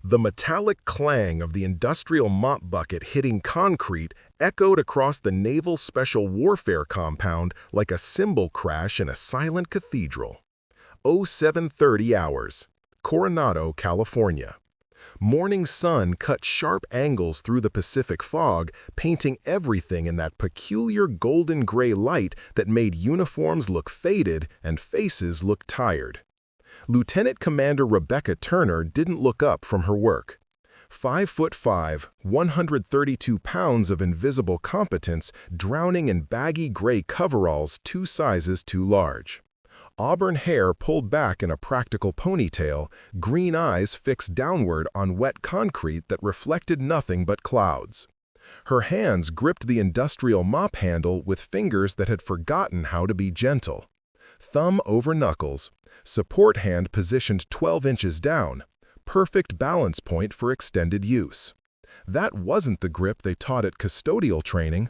The metallic clang of the industrial mop bucket hitting concrete echoed across the Naval Special Warfare compound like a cymbal crash in a silent cathedral. 0730 hours, Coronado, California. Morning sun cut sharp angles through the Pacific fog, painting everything in that peculiar golden gray light that made uniforms look faded and faces look tired. Lieutenant Commander Rebecca Turner didn't look up from her work. 5'5", 132 pounds of invisible competence drowning in baggy gray coveralls 2 sizes too large. Auburn hair pulled back in a practical ponytail, green eyes fixed downward on wet concrete that reflected nothing but clouds. Her hands gripped the industrial mop handle with fingers that had forgotten how to be gentle. Thumb over knuckles, support hand positioned 12 inches down, perfect balance point for extended use. That wasn't the grip they taught at custodial training.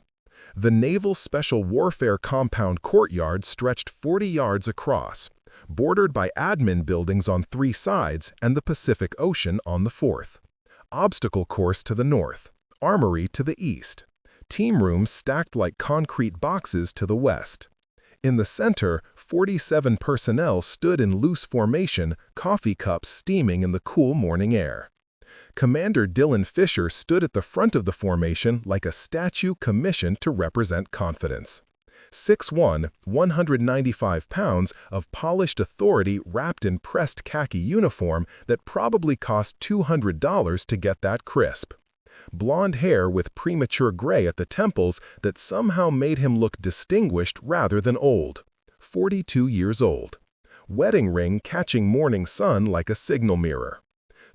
The Naval Special Warfare compound courtyard stretched 40 yards across, bordered by admin buildings on 3 sides and the Pacific Ocean on the 4th. Obstacle course to the north, armory to the east, team rooms stacked like concrete boxes to the west. In the center, 47 personnel stood in loose formation, coffee cups steaming in the cool morning air. Commander Dylan Fisher stood at the front of the formation like a statue commissioned to represent confidence. 6'1", 195 pounds of polished authority wrapped in pressed khaki uniform that probably cost $200 to get that crisp. Blonde hair with premature gray at the temples that somehow made him look distinguished rather than old. 42 years old. Wedding ring catching morning sun like a signal mirror.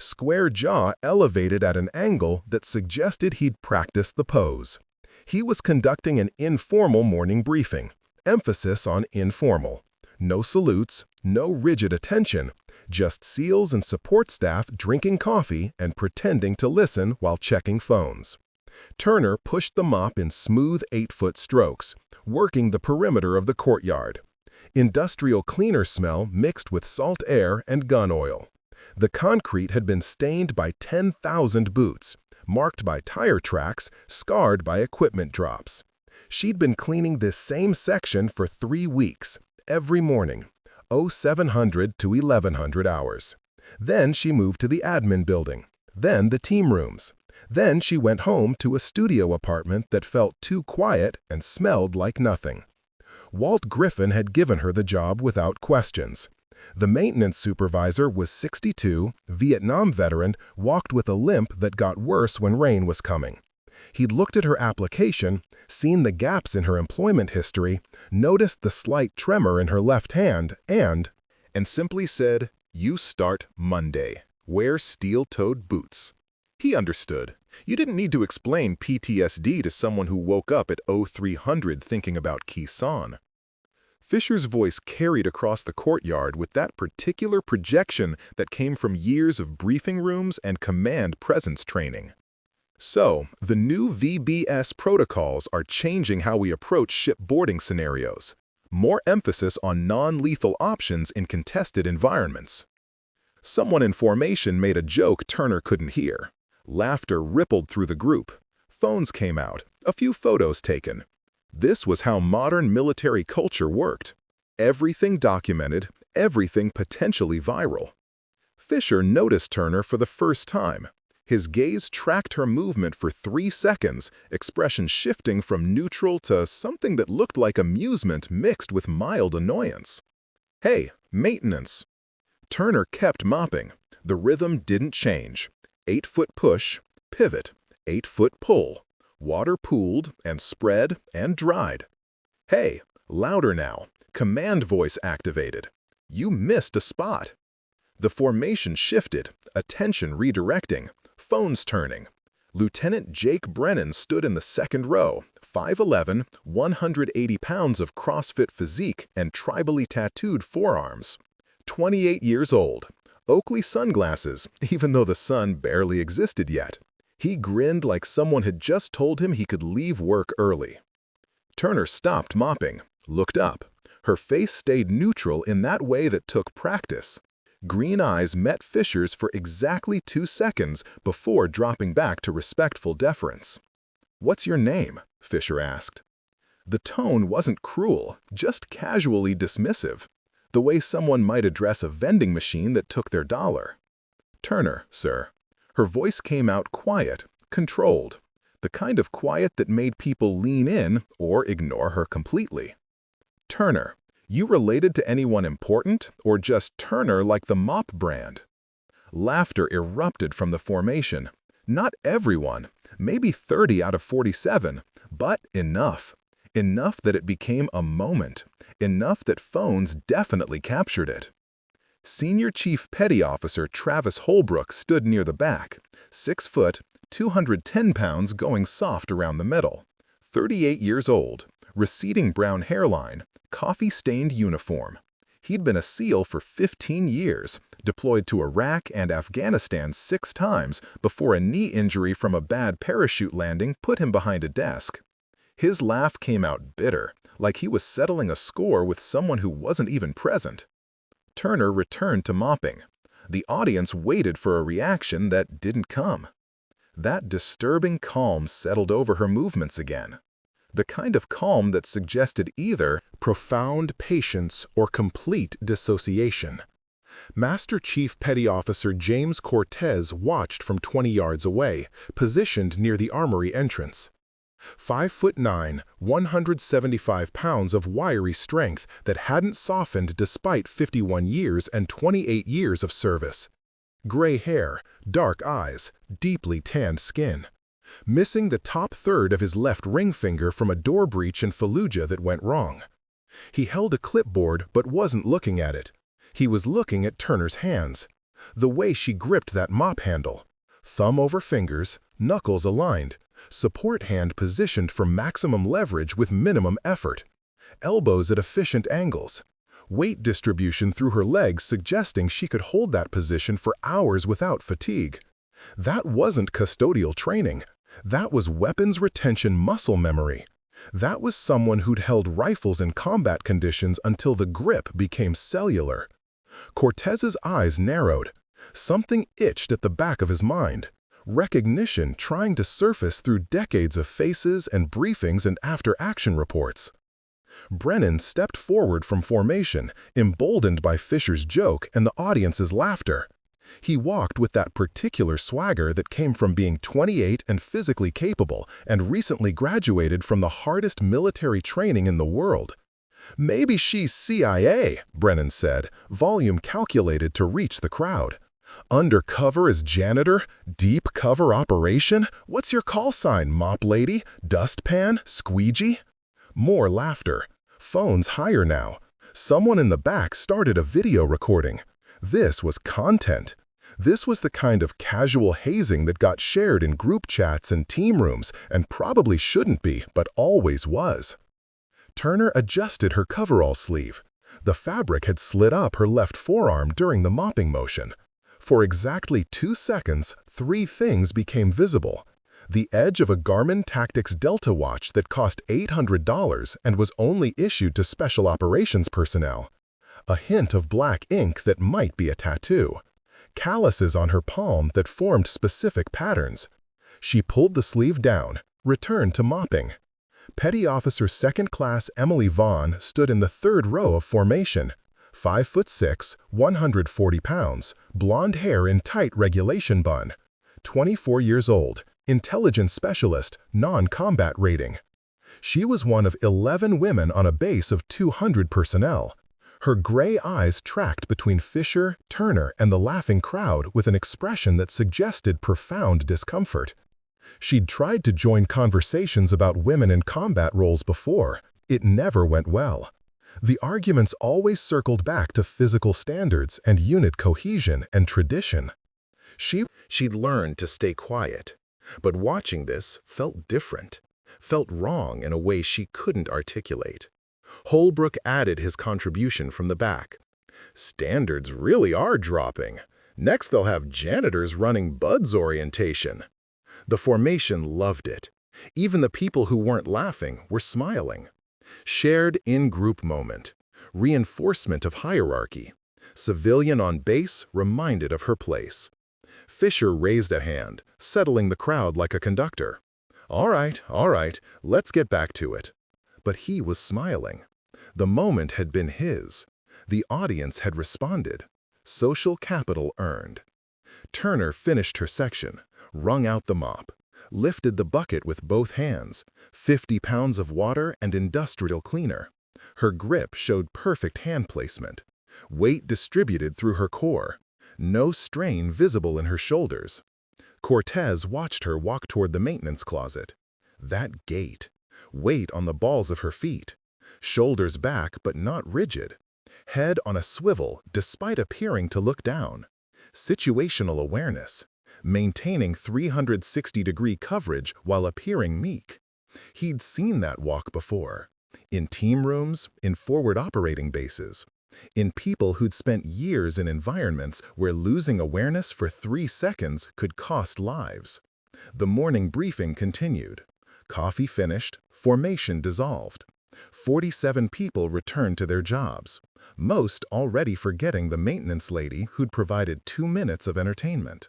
Square jaw elevated at an angle that suggested he'd practiced the pose. He was conducting an informal morning briefing. Emphasis on informal. No salutes, no rigid attention, just SEALs and support staff drinking coffee and pretending to listen while checking phones. Turner pushed the mop in smooth 8-foot strokes, working the perimeter of the courtyard. Industrial cleaner smell mixed with salt air and gun oil. The concrete had been stained by 10,000 boots, marked by tire tracks, scarred by equipment drops. She'd been cleaning this same section for 3 weeks, every morning, 0700 to 1100 hours. Then she moved to the admin building, then the team rooms. Then she went home to a studio apartment that felt too quiet and smelled like nothing. Walt Griffin had given her the job without questions. The maintenance supervisor was 62, Vietnam veteran, walked with a limp that got worse when rain was coming. He'd looked at her application, seen the gaps in her employment history, noticed the slight tremor in her left hand, and simply said, "You start Monday. Wear steel-toed boots." He understood. You didn't need to explain PTSD to someone who woke up at 0300 thinking about Khe Sanh. Fisher's voice carried across the courtyard with that particular projection that came from years of briefing rooms and command presence training. So, the new VBS protocols are changing how we approach shipboarding scenarios. More emphasis on non-lethal options in contested environments. Someone in formation made a joke Turner couldn't hear. Laughter rippled through the group. Phones came out, a few photos taken. This was how modern military culture worked. Everything documented, everything potentially viral. Fisher noticed Turner for the first time. His gaze tracked her movement for 3 seconds, expression shifting from neutral to something that looked like amusement mixed with mild annoyance. "Hey, maintenance." Turner kept mopping. The rhythm didn't change. 8-foot push, pivot, 8-foot pull. Water pooled and spread and dried. "Hey, louder now." Command voice activated. "You missed a spot." The formation shifted, attention redirecting, phones turning. Lieutenant Jake Brennan stood in the second row, 5'11", 180 pounds of CrossFit physique and tribally tattooed forearms. 28 years old. Oakley sunglasses, even though the sun barely existed yet. He grinned like someone had just told him he could leave work early. Turner stopped mopping, looked up. Her face stayed neutral in that way that took practice. Green eyes met Fisher's for exactly 2 seconds before dropping back to respectful deference. "What's your name?" Fisher asked. The tone wasn't cruel, just casually dismissive, the way someone might address a vending machine that took their dollar. "Turner, sir." Her voice came out quiet, controlled, the kind of quiet that made people lean in or ignore her completely. "Turner, you related to anyone important, or just Turner like the mop brand?" Laughter erupted from the formation. Not everyone, maybe 30 out of 47, but enough. Enough that it became a moment. Enough that phones definitely captured it. Senior Chief Petty Officer Travis Holbrook stood near the back, 6 foot, 210 pounds going soft around the middle. 38 years old, receding brown hairline, coffee-stained uniform. He'd been a SEAL for 15 years, deployed to Iraq and Afghanistan 6 times before a knee injury from a bad parachute landing put him behind a desk. His laugh came out bitter, like he was settling a score with someone who wasn't even present. Turner returned to mopping. The audience waited for a reaction that didn't come. That disturbing calm settled over her movements again. The kind of calm that suggested either profound patience or complete dissociation. Master Chief Petty Officer James Cortez watched from 20 yards away, positioned near the armory entrance. 5'9", 175 pounds of wiry strength that hadn't softened despite 51 years and 28 years of service. Gray hair, dark eyes, deeply tanned skin. Missing the top third of his left ring finger from a door breach in Fallujah that went wrong. He held a clipboard but wasn't looking at it. He was looking at Turner's hands. The way she gripped that mop handle. Thumb over fingers, knuckles aligned. Support hand positioned for maximum leverage with minimum effort. Elbows at efficient angles. Weight distribution through her legs suggesting she could hold that position for hours without fatigue. That wasn't custodial training. That was weapons retention muscle memory. That was someone who'd held rifles in combat conditions until the grip became cellular. Cortez's eyes narrowed. Something itched at the back of his mind. Recognition trying to surface through decades of faces and briefings and after-action reports. Brennan stepped forward from formation, emboldened by Fisher's joke and the audience's laughter. He walked with that particular swagger that came from being 28 and physically capable and recently graduated from the hardest military training in the world. "Maybe she's CIA," Brennan said, volume calculated to reach the crowd. "Undercover as janitor? Deep cover operation? What's your call sign, mop lady? Dustpan? Squeegee?" More laughter. Phones higher now. Someone in the back started a video recording. This was content. This was the kind of casual hazing that got shared in group chats and team rooms and probably shouldn't be, but always was. Turner adjusted her coverall sleeve. The fabric had slid up her left forearm during the mopping motion. For exactly 2 seconds, 3 things became visible. The edge of a Garmin Tactics Delta watch that cost $800 and was only issued to special operations personnel. A hint of black ink that might be a tattoo. Calluses on her palm that formed specific patterns. She pulled the sleeve down, returned to mopping. Petty Officer Second Class Emily Vaughn stood in the 3rd row of formation. 5'6", 140 pounds, blonde hair in tight regulation bun. 24 years old, intelligence specialist, non-combat rating. She was one of 11 women on a base of 200 personnel. Her gray eyes tracked between Fisher, Turner, and the laughing crowd with an expression that suggested profound discomfort. She'd tried to join conversations about women in combat roles before. It never went well. The arguments always circled back to physical standards and unit cohesion and tradition. She'd learned to stay quiet, but watching this felt different, felt wrong in a way she couldn't articulate. Holbrook added his contribution from the back. "Standards really are dropping. Next they'll have janitors running buds orientation." The formation loved it. Even the people who weren't laughing were smiling. Shared in-group moment. Reinforcement of hierarchy. Civilian on base reminded of her place. Fisher raised a hand, settling the crowd like a conductor. All right, let's get back to it. But he was smiling. The moment had been his. The audience had responded. Social capital earned. Turner finished her section, wrung out the mop, lifted the bucket with both hands, 50 pounds of water and industrial cleaner. Her grip showed perfect hand placement. Weight distributed through her core. No strain visible in her shoulders. Cortez watched her walk toward the maintenance closet. That gait. Weight on the balls of her feet. Shoulders back but not rigid. Head on a swivel despite appearing to look down. Situational awareness. Maintaining 360-degree coverage while appearing meek. He'd seen that walk before. In team rooms, in forward operating bases. In people who'd spent years in environments where losing awareness for 3 seconds could cost lives. The morning briefing continued. Coffee finished, formation dissolved. 47 people returned to their jobs, most already forgetting the maintenance lady who'd provided 2 minutes of entertainment.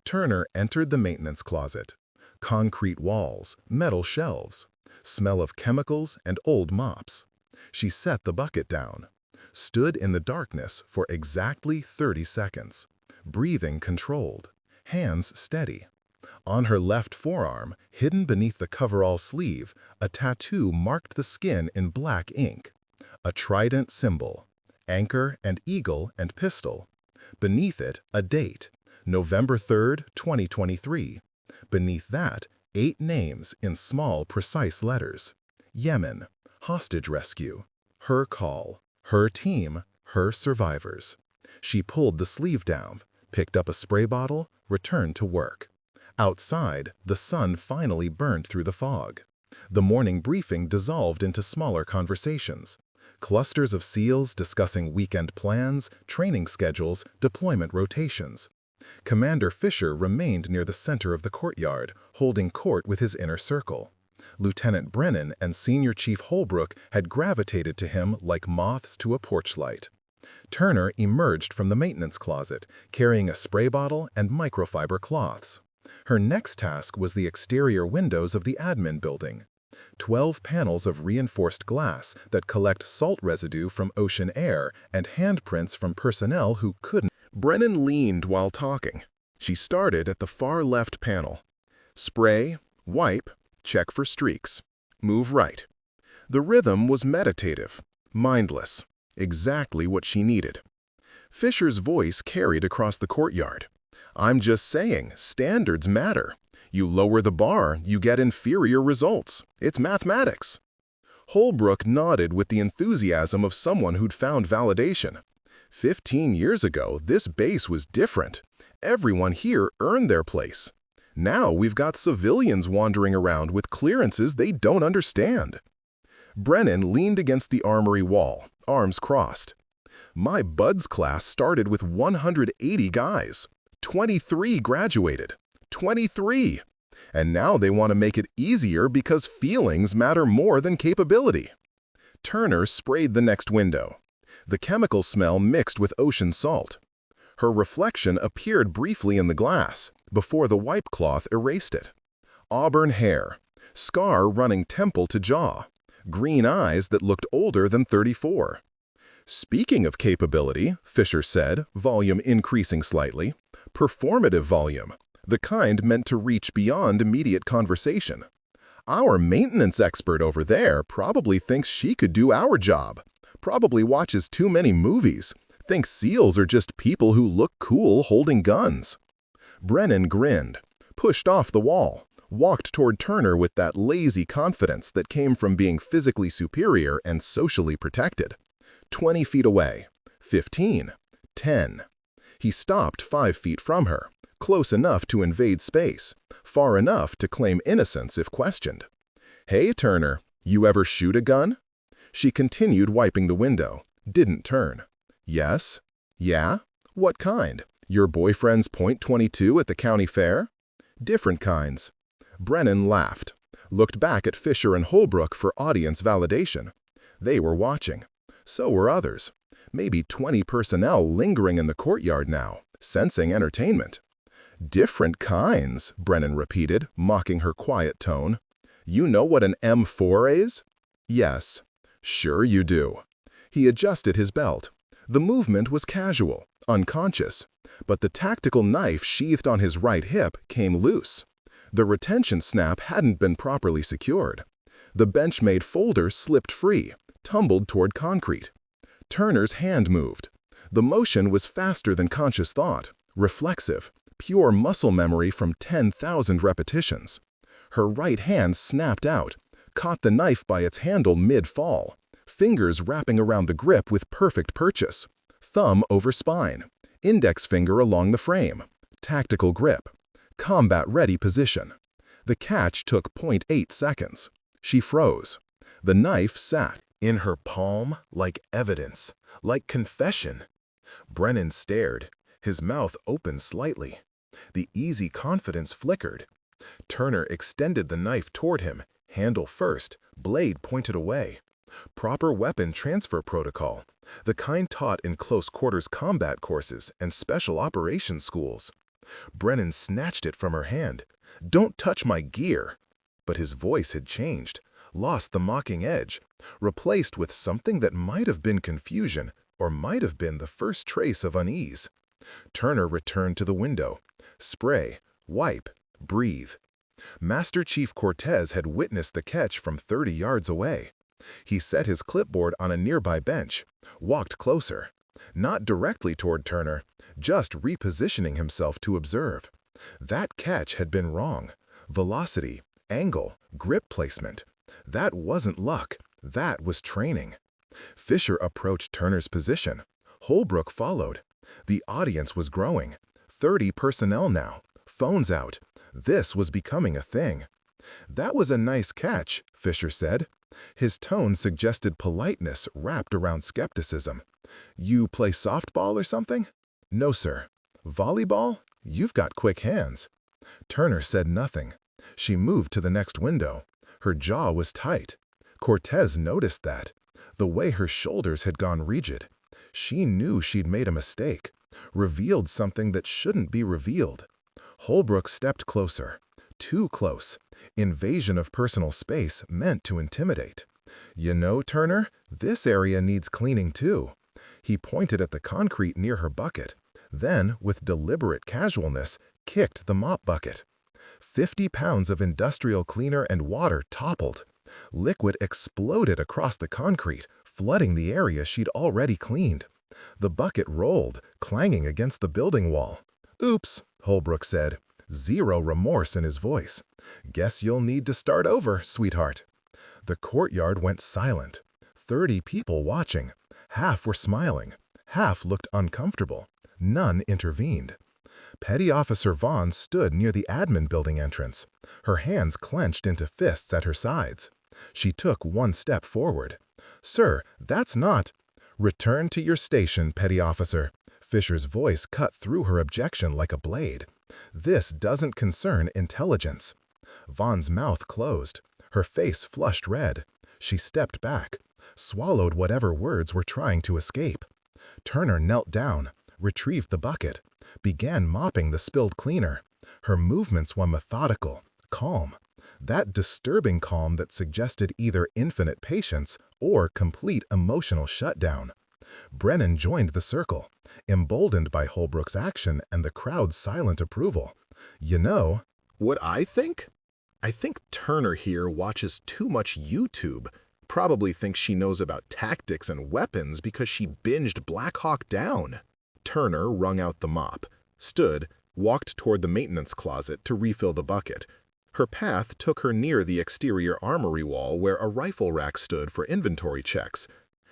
Turner entered the maintenance closet. Concrete walls, metal shelves, smell of chemicals and old mops. She set the bucket down. Stood in the darkness for exactly 30 seconds, breathing controlled, hands steady. On her left forearm, hidden beneath the coverall sleeve, a tattoo marked the skin in black ink. A trident symbol, anchor and eagle and pistol. Beneath it, a date, November 3rd, 2023. Beneath that, 8 names in small, precise letters. Yemen, hostage rescue, her call. Her team, her survivors. She pulled the sleeve down, picked up a spray bottle, returned to work. Outside, the sun finally burned through the fog. The morning briefing dissolved into smaller conversations. Clusters of SEALs discussing weekend plans, training schedules, deployment rotations. Commander Fisher remained near the center of the courtyard, holding court with his inner circle. Lieutenant Brennan and Senior Chief Holbrook had gravitated to him like moths to a porch light. Turner emerged from the maintenance closet, carrying a spray bottle and microfiber cloths. Her next task was the exterior windows of the admin building. 12 panels of reinforced glass that collect salt residue from ocean air and handprints from personnel who couldn't. Brennan leaned while talking. She started at the far left panel. Spray, wipe, check for streaks. Move right. The rhythm was meditative, mindless, exactly what she needed. Fisher's voice carried across the courtyard. I'm just saying, standards matter. You lower the bar, you get inferior results. It's mathematics. Holbrook nodded with the enthusiasm of someone who'd found validation. 15 years ago, this base was different. Everyone here earned their place. Now we've got civilians wandering around with clearances they don't understand. Brennan leaned against the armory wall, arms crossed. My buds class started with 180 guys. 23 graduated. 23! And now they want to make it easier because feelings matter more than capability. Turner sprayed the next window. The chemical smell mixed with ocean salt. Her reflection appeared briefly in the glass, before the wipe cloth erased it. Auburn hair, scar running temple to jaw, green eyes that looked older than 34. Speaking of capability, Fisher said, volume increasing slightly, performative volume, the kind meant to reach beyond immediate conversation. Our maintenance expert over there probably thinks she could do our job, probably watches too many movies, thinks SEALs are just people who look cool holding guns. Brennan grinned, pushed off the wall, walked toward Turner with that lazy confidence that came from being physically superior and socially protected. 20 feet away, 15, 10. He stopped 5 feet from her, close enough to invade space, far enough to claim innocence if questioned. Hey, Turner, you ever shoot a gun? She continued wiping the window, didn't turn. Yes? Yeah? What kind? Your boyfriend's .22 at the county fair? Different kinds. Brennan laughed, looked back at Fisher and Holbrook for audience validation. They were watching. So were others. Maybe 20 personnel lingering in the courtyard now, sensing entertainment. "Different kinds," Brennan repeated, mocking her quiet tone. "You know what an M4 is?" "Yes." "Sure you do." He adjusted his belt. The movement was casual, unconscious, but the tactical knife sheathed on his right hip came loose. The retention snap hadn't been properly secured. The Benchmade folder slipped free, tumbled toward concrete. Turner's hand moved. The motion was faster than conscious thought, reflexive, pure muscle memory from 10,000 repetitions. Her right hand snapped out, caught the knife by its handle mid-fall, fingers wrapping around the grip with perfect purchase, thumb over spine, index finger along the frame, tactical grip, combat-ready position. The catch took 0.8 seconds. She froze. The knife sat in her palm like evidence, like confession. Brennan stared, his mouth opened slightly. The easy confidence flickered. Turner extended the knife toward him, handle first, blade pointed away. Proper weapon transfer protocol, the kind taught in close-quarters combat courses and special operations schools. Brennan snatched it from her hand. "Don't touch my gear!" But his voice had changed, lost the mocking edge, replaced with something that might have been confusion or might have been the first trace of unease. Turner returned to the window. Spray, wipe, breathe. Master Chief Cortez had witnessed the catch from 30 yards away. He set his clipboard on a nearby bench, walked closer. Not directly toward Turner, just repositioning himself to observe. That catch had been wrong. Velocity, angle, grip placement. That wasn't luck. That was training. Fisher approached Turner's position. Holbrook followed. The audience was growing. 30 personnel now. Phones out. This was becoming a thing. "That was a nice catch," Fisher said. His tone suggested politeness wrapped around skepticism. "You play softball or something?" "No, sir." "Volleyball? You've got quick hands." Turner said nothing. She moved to the next window. Her jaw was tight. Cortez noticed that. The way her shoulders had gone rigid. She knew she'd made a mistake, revealed something that shouldn't be revealed. Holbrook stepped closer. Too close. Invasion of personal space meant to intimidate. "You know, Turner, this area needs cleaning too." He pointed at the concrete near her bucket, then, with deliberate casualness, kicked the mop bucket. 50 pounds of industrial cleaner and water toppled. Liquid exploded across the concrete, flooding the area she'd already cleaned. The bucket rolled, clanging against the building wall. "Oops," Holbrook said, zero remorse in his voice. "Guess you'll need to start over, sweetheart." The courtyard went silent. 30 people watching. Half were smiling. Half looked uncomfortable. None intervened. Petty Officer Vaughn stood near the admin building entrance, her hands clenched into fists at her sides. She took one step forward. "Sir, that's not—" "Return to your station, Petty Officer." Fisher's voice cut through her objection like a blade. "This doesn't concern intelligence." Vaughn's mouth closed. Her face flushed red. She stepped back, swallowed whatever words were trying to escape. Turner knelt down, retrieved the bucket, began mopping the spilled cleaner. Her movements were methodical, calm. That disturbing calm that suggested either infinite patience or complete emotional shutdown. Brennan joined the circle, emboldened by Holbrook's action and the crowd's silent approval. "You know what I think? I think Turner here watches too much YouTube. Probably thinks she knows about tactics and weapons because she binged Black Hawk Down." Turner wrung out the mop, stood, walked toward the maintenance closet to refill the bucket. Her path took her near the exterior armory wall where a rifle rack stood for inventory checks.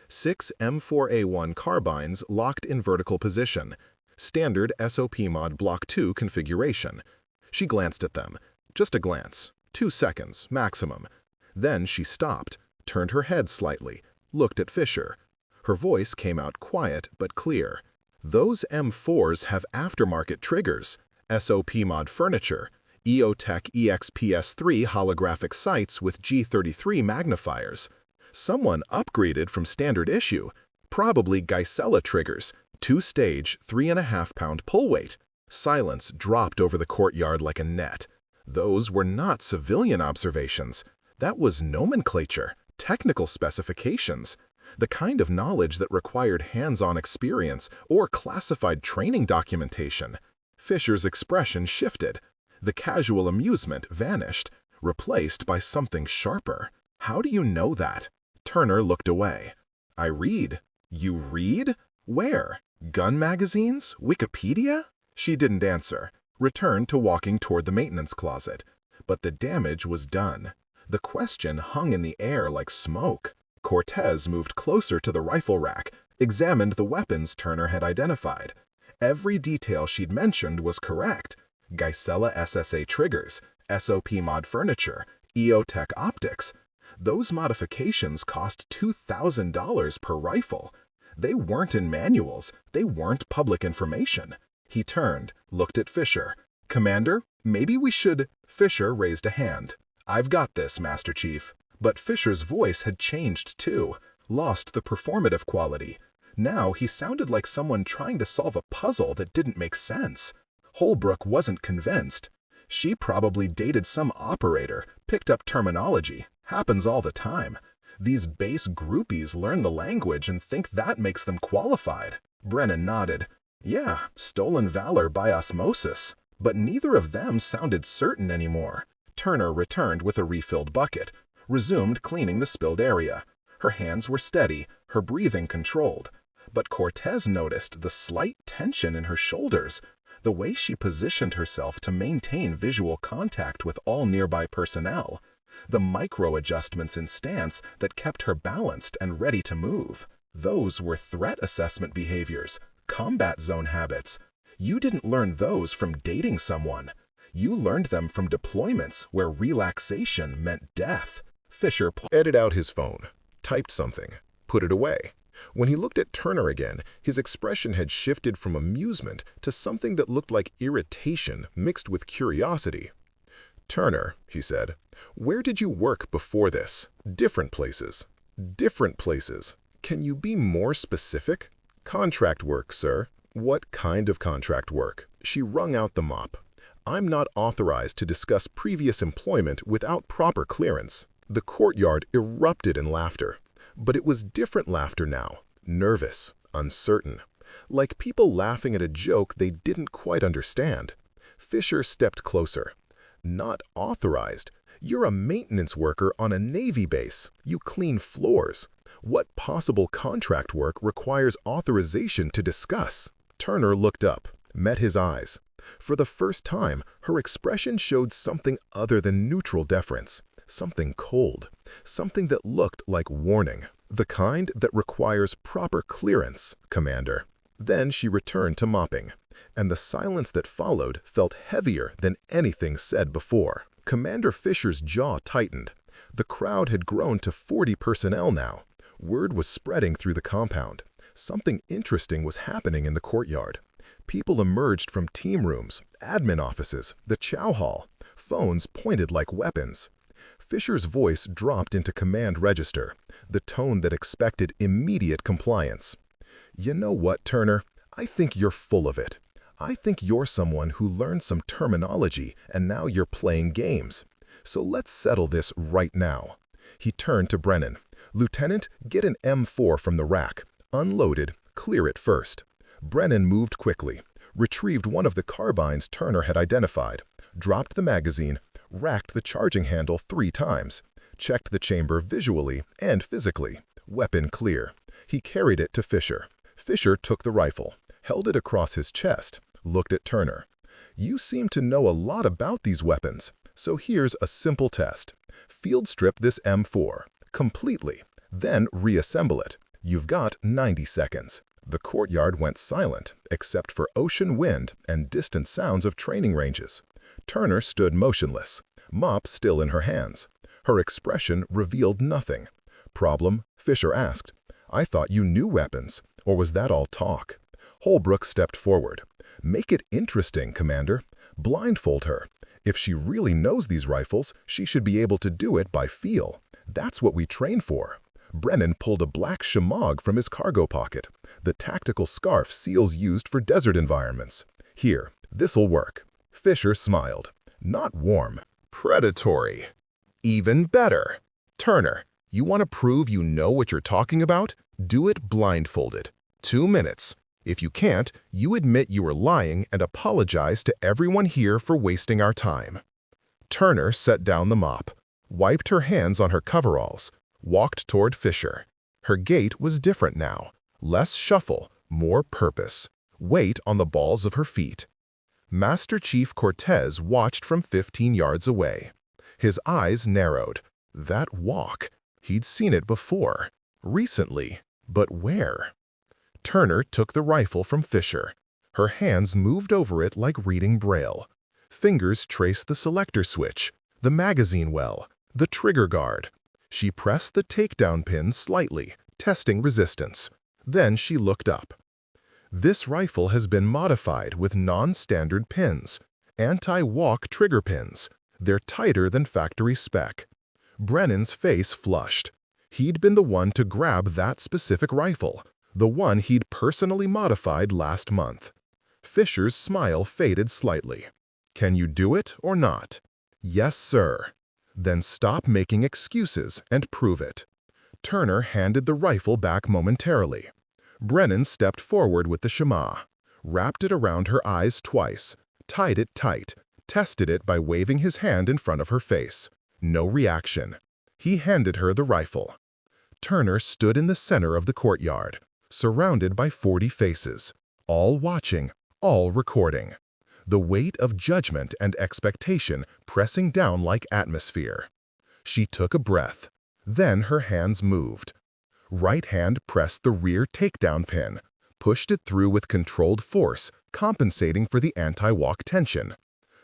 6 M4A1 carbines locked in vertical position. Standard SOP Mod Block 2 configuration. She glanced at them. Just a glance. 2 seconds, maximum. Then she stopped, turned her head slightly, looked at Fisher. Her voice came out quiet but clear. "Those M4s have aftermarket triggers, SOP Mod furniture, EOTech EXPS3 holographic sights with G33 magnifiers. Someone upgraded from standard issue. Probably Glisella triggers, 2-stage, 3.5-pound pull weight. Silence dropped over the courtyard like a net. Those were not civilian observations. That was nomenclature, technical specifications, the kind of knowledge that required hands-on experience or classified training documentation. Fisher's expression shifted. The casual amusement vanished, replaced by something sharper. How do you know that? Turner looked away. I read. You read? Where? Gun magazines? Wikipedia? She didn't answer, returned to walking toward the maintenance closet. But the damage was done. The question hung in the air like smoke. Cortez moved closer to the rifle rack, examined the weapons Turner had identified. Every detail she'd mentioned was correct. Glisella SSA triggers, SOP mod furniture, EOTech optics. Those modifications cost $2,000 per rifle. They weren't in manuals. They weren't public information. He turned, looked at Fisher. Commander, maybe we should... Fisher raised a hand. I've got this, Master Chief. But Fisher's voice had changed too, lost the performative quality. Now he sounded like someone trying to solve a puzzle that didn't make sense. Holbrook wasn't convinced. She probably dated some operator, picked up terminology. Happens all the time. These base groupies learn the language and think that makes them qualified. Brennan nodded. Yeah, stolen valor by osmosis. But neither of them sounded certain anymore. Turner returned with a refilled bucket, resumed cleaning the spilled area. Her hands were steady, her breathing controlled. But Cortez noticed the slight tension in her shoulders, the way she positioned herself to maintain visual contact with all nearby personnel, the micro-adjustments in stance that kept her balanced and ready to move. Those were threat assessment behaviors, combat zone habits. You didn't learn those from dating someone. You learned them from deployments where relaxation meant death. Fisher edited out his phone, typed something, put it away. When he looked at Turner again, his expression had shifted from amusement to something that looked like irritation mixed with curiosity. Turner, he said, where did you work before this? Different places. Different places. Can you be more specific? Contract work, sir. What kind of contract work? She wrung out the mop. I'm not authorized to discuss previous employment without proper clearance. The courtyard erupted in laughter. But it was different laughter now, nervous, uncertain, like people laughing at a joke they didn't quite understand. Fisher stepped closer. Not authorized. You're a maintenance worker on a Navy base. You clean floors. What possible contract work requires authorization to discuss? Turner looked up, met his eyes. For the first time, her expression showed something other than neutral deference. Something cold, something that looked like warning, the kind that requires proper clearance, Commander. Then she returned to mopping, and the silence that followed felt heavier than anything said before. Commander Fisher's jaw tightened. The crowd had grown to 40 personnel now. Word was spreading through the compound. Something interesting was happening in the courtyard. People emerged from team rooms, admin offices, the chow hall, phones pointed like weapons. Fisher's voice dropped into command register, the tone that expected immediate compliance. You know what, Turner? I think you're full of it. I think you're someone who learned some terminology and now you're playing games. So let's settle this right now. He turned to Brennan. Lieutenant, get an M4 from the rack. Unloaded, clear it first. Brennan moved quickly, retrieved one of the carbines Turner had identified, dropped the magazine, racked the charging handle 3 times, checked the chamber visually and physically. Weapon clear. He carried it to Fisher. Fisher took the rifle, held it across his chest, looked at Turner. You seem to know a lot about these weapons, so here's a simple test. Field strip this M4, completely, then reassemble it. You've got 90 seconds. The courtyard went silent, except for ocean wind and distant sounds of training ranges. Turner stood motionless, mop still in her hands. Her expression revealed nothing. Problem? Fisher asked. I thought you knew weapons, or was that all talk? Holbrook stepped forward. Make it interesting, Commander. Blindfold her. If she really knows these rifles, she should be able to do it by feel. That's what we train for. Brennan pulled a black shemagh from his cargo pocket, the tactical scarf SEALs used for desert environments. Here, this'll work. Fisher smiled. Not warm. Predatory. Even better. Turner, you want to prove you know what you're talking about? Do it blindfolded. 2 minutes. If you can't, you admit you were lying and apologize to everyone here for wasting our time. Turner set down the mop, wiped her hands on her coveralls, walked toward Fisher. Her gait was different now. Less shuffle, more purpose. Weight on the balls of her feet. Master Chief Cortez watched from 15 yards away. His eyes narrowed. That walk. He'd seen it before. Recently. But where? Turner took the rifle from Fisher. Her hands moved over it like reading Braille. Fingers traced the selector switch, the magazine well, the trigger guard. She pressed the takedown pin slightly, testing resistance. Then she looked up. This rifle has been modified with non-standard pins, anti-walk trigger pins. They're tighter than factory spec. Brennan's face flushed. He'd been the one to grab that specific rifle, the one he'd personally modified last month. Fisher's smile faded slightly. Can you do it or not? Yes, sir. Then stop making excuses and prove it. Turner handed the rifle back momentarily. Brennan stepped forward with the shemagh, wrapped it around her eyes twice, tied it tight, tested it by waving his hand in front of her face. No reaction. He handed her the rifle. Turner stood in the center of the courtyard, surrounded by 40 faces, all watching, all recording. The weight of judgment and expectation pressing down like atmosphere. She took a breath. Then her hands moved. Right hand pressed the rear takedown pin, pushed it through with controlled force, compensating for the anti-walk tension.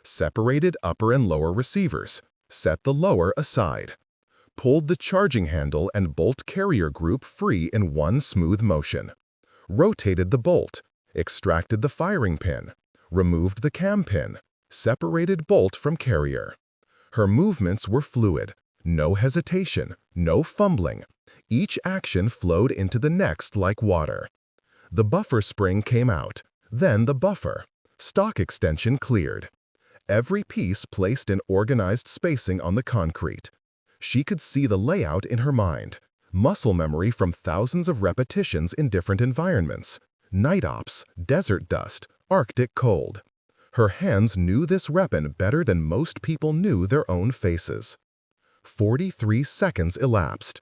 Separated upper and lower receivers, set the lower aside. Pulled the charging handle and bolt carrier group free in one smooth motion. Rotated the bolt, extracted the firing pin, removed the cam pin, separated bolt from carrier. Her movements were fluid, no hesitation, no fumbling. Each action flowed into the next like water. The buffer spring came out, then the buffer. Stock extension cleared. Every piece placed in organized spacing on the concrete. She could see the layout in her mind, muscle memory from thousands of repetitions in different environments. Night ops, desert dust, Arctic cold. Her hands knew this weapon better than most people knew their own faces. 43 seconds elapsed.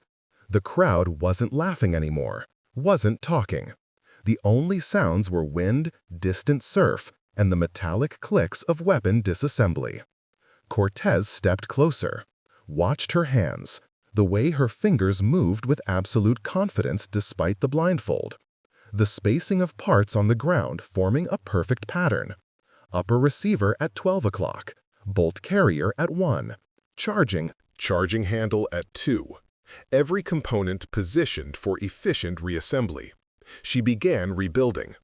The crowd wasn't laughing anymore, wasn't talking. The only sounds were wind, distant surf, and the metallic clicks of weapon disassembly. Cortez stepped closer, watched her hands, the way her fingers moved with absolute confidence despite the blindfold. The spacing of parts on the ground forming a perfect pattern. Upper receiver at 12 o'clock, bolt carrier at 1, charging handle at 2. Every component positioned for efficient reassembly. She began rebuilding.